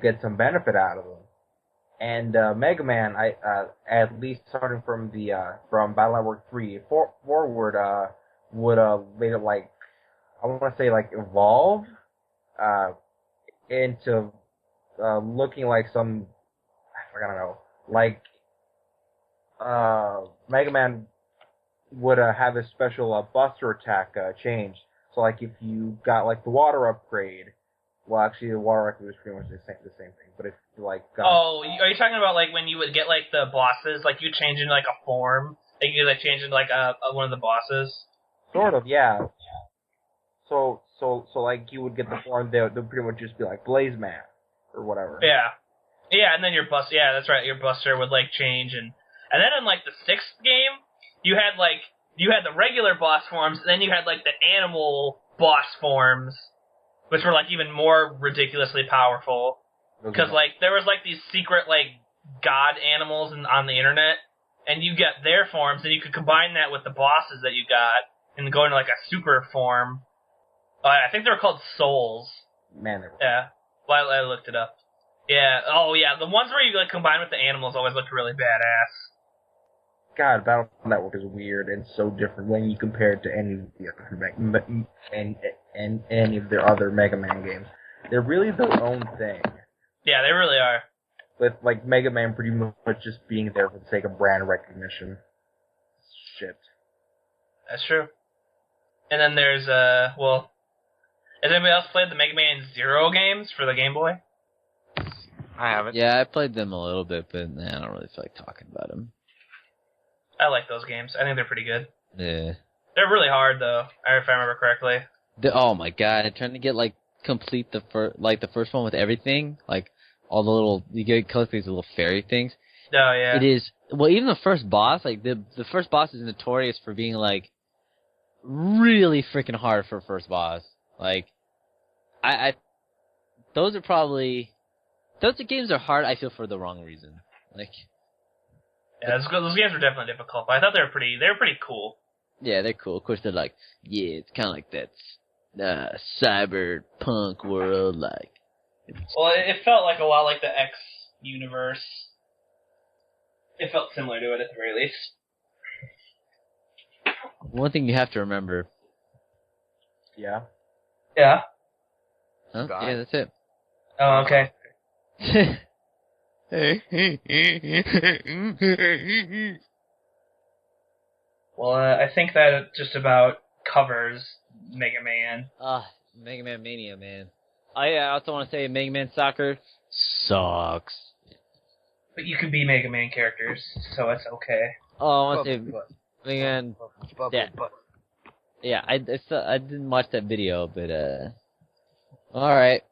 get some benefit out of them. And Mega Man, at least starting from Battle Network 3 forward, would later I want to say evolve into looking like some, I don't know, Mega Man would have a special Buster attack change. So like if you got like the water upgrade, well actually the water upgrade was pretty much the same thing. But if you are you talking about like when you would get like the bosses, like you change into like a form, like you like change into like one of the bosses? Sort of, yeah. So like you would get the form, they'll pretty much just be like Blaze Man or whatever. Yeah. Yeah, and then your Buster, yeah, that's right, your Buster would like change, and then in like the 6th game, you had the regular boss forms, and then you had like the animal boss forms, which were like even more ridiculously powerful. Because like there was like these secret like god animals on the internet, and you get their forms, and you could combine that with the bosses that you got, and go into like a super form. I think they were called souls. Man, they were. Yeah. Well, I looked it up. Yeah. Oh yeah, the ones where you like combine with the animals always looked really badass. God, Battle Network is weird and so different when you compare it to any of the other any of their other Mega Man games. They're really their own thing. Yeah, they really are. With like Mega Man pretty much just being there for the sake of brand recognition. Shit. That's true. And then there's has anybody else played the Mega Man Zero games for the Game Boy? I haven't. Yeah, I played them a little bit, but I don't really feel like talking about them. I like those games. I think they're pretty good. Yeah. They're really hard, though, if I remember correctly. Oh my god, trying to get, complete the first one with everything, all the little, you collect these little fairy things. Oh, yeah. It is, even the first boss, the first boss is notorious for being, really freaking hard for a first boss. Those games are hard, I feel, for the wrong reason. Yeah, those games were definitely difficult, but I thought they were pretty cool. Yeah, they're cool. Of course, they're it's kind of like that cyberpunk world, Well, it felt a lot like the X universe. It felt similar to it at the very least. One thing you have to remember. Yeah. Yeah. Huh? Yeah, that's it. Oh, okay. Well, I think that just about covers Mega Man. Mega Man Mania, man. I also want to say Mega Man Soccer sucks. But you can be Mega Man characters, so it's okay. Oh, I want to say Mega Man. Yeah, I didn't watch that video, but all right.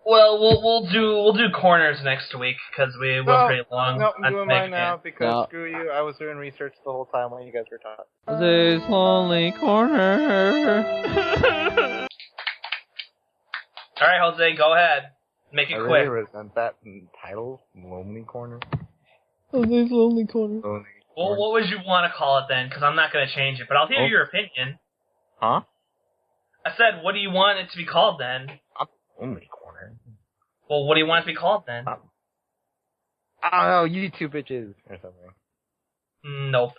Well, we'll do corners next week because we went pretty long. No, I'm doing mine now because No. screw you. I was doing research the whole time while you guys were talking. This lonely corner. All right, Jose, go ahead. Make it I quick. really resent that title, Lonely Corner. Jose's lonely corner. Lonely Well, Corner. what would you want to call it then? Because I'm not going to change it, but I'll hear your opinion. Huh? I said, what do you want it to be called then? Lonely Corner. Well, what do you want it to be called then? I don't know, you two bitches or something. Nope.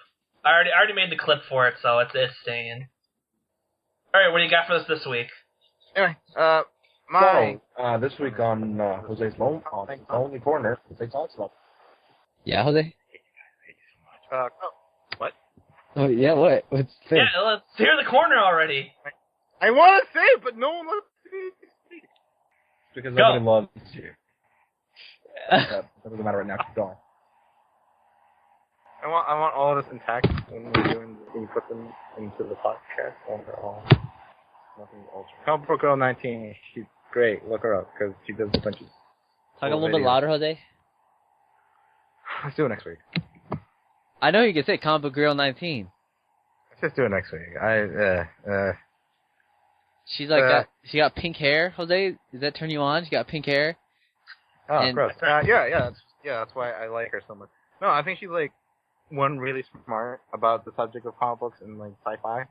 I already made the clip for it, so it's staying. All right, what do you got for us this week? Anyway, This week on Jose's Lonely Corner, Jose talks about. Yeah, Jose. what? Oh yeah, what? What's the thing? Yeah, let's hear the corner already. I want to say it, but no one lets me speak. Because nobody loves you. That doesn't matter right now. Keep going. I want all of this intact when we put them into the podcast. I want all. Nothing ultra. Comic Book Girl 19. She's great. Look her up because she does a bunch of. Talk a little bit louder, Jose. Let's do it next week. I know you can say Comic Book Girl 19. Let's just do it next week. She's like she got pink hair, Jose. Does that turn you on? She got pink hair. Oh, And- gross. That's why I like her so much. No, I think she's like one, really smart about the subject of comic books and like sci-fi,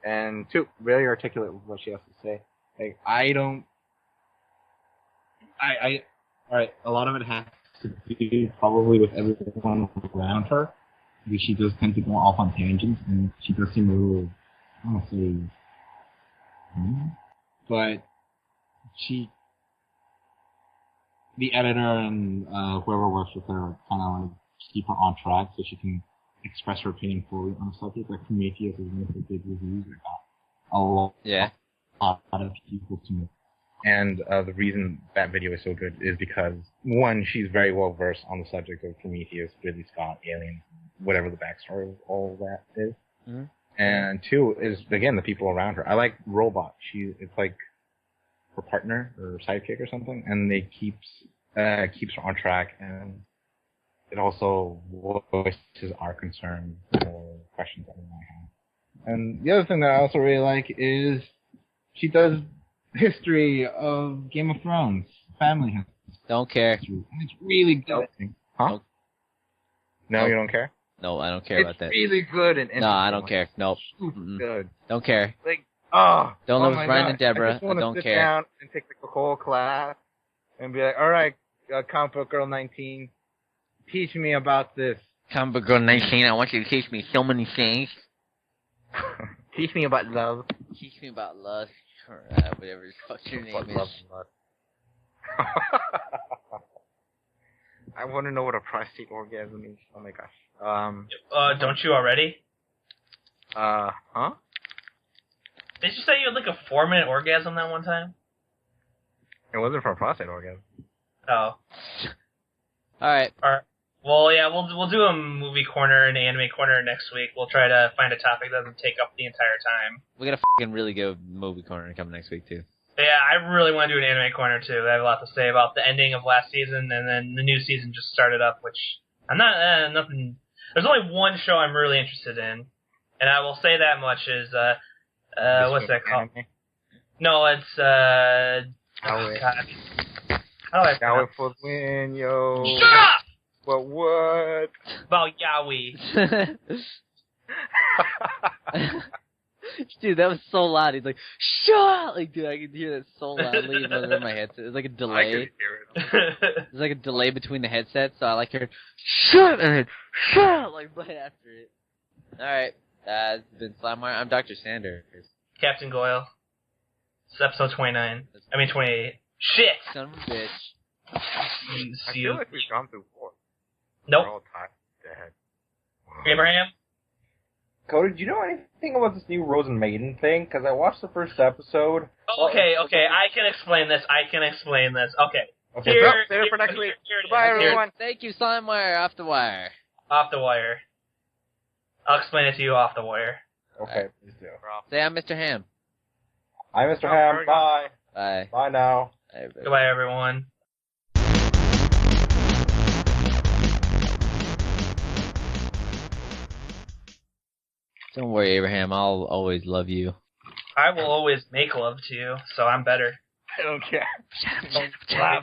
and two, really articulate with what she has to say. Like all right, a lot of it has to do probably with everyone around her. Because she does tend to go off on tangents, and she does seem a little, I don't want to say, but the editor and whoever works with her kind of like keep her on track so she can express her opinion fully on the subject. Like Prometheus is one of the big reviews that got a lot of people to it. And the reason that video is so good is because, one, she's very well versed on the subject of Prometheus, Ridley Scott, aliens, whatever the backstory of all of that is. Mm-hmm. And two is, again, the people around her. I like Robot. It's like her partner or sidekick or something, and they keeps her on track, and it also voices our concern or questions that we might have. And the other thing that I also really like is she does history of Game of Thrones, family history. Don't care. And it's really good. Huh? Nope. No, you don't care? No, I don't care about that. It's really good and interesting. No, I don't care. Nope. Super good. Don't care. Like, don't live with Brian and Deborah. I don't sit care. Down and take like the whole class and be like, all right, Comic Book Girl 19, teach me about this. Comic Book Girl 19, I want you to teach me so many things. Teach me about love. Teach me about lust. Or whatever the fuck your name is. Love and lust. I want to know what a prostate orgasm is. Oh my gosh. Don't you already? Huh? Did you say you had like a 4-minute orgasm that one time? It wasn't for a prostate orgasm. Oh. Alright. Well, yeah, we'll do a movie corner and anime corner next week. We'll try to find a topic that doesn't take up the entire time. We got a fucking really good movie corner coming next week, too. Yeah, I really want to do an anime corner, too. I have a lot to say about the ending of last season, and then the new season just started up, which I'm not, nothing... There's only one show I'm really interested in, and I will say that much is, what's that called? Anime? No, it's, oh, God. How do I pronounce it? for the win, yo. Shut up! But what? About Yaoi. Dude, that was so loud. He's like, shut! Like, dude, I could hear that so loudly over my headset. It was like a I delay. could hear it. There's like a delay between the headsets, so I like heard, shut! And then, shut! Like, right after it. Alright, it's been SlimeWire. I'm Dr. Sanders. Captain Goyle. It's episode 29. I mean 28. Shit! Son of a bitch. I feel like we've gone through 4. Nope. We're all tied. Dead. Abraham? Cody, do you know anything about this new Rose and Maiden thing? Because I watched the first episode. Okay, I can explain this. Okay. Save it for next week. Goodbye, everyone. Thank you, SlimeWire, off the wire. Off the wire. I'll explain it to you off the wire. Okay, please do. Say I'm Mr. Ham. I'm Mr. Ham. Bye. Bye. Bye now. Bye, Goodbye, everyone. Don't worry, Abraham. I'll always love you. I will always make love to you, so I'm better. I don't care. Why?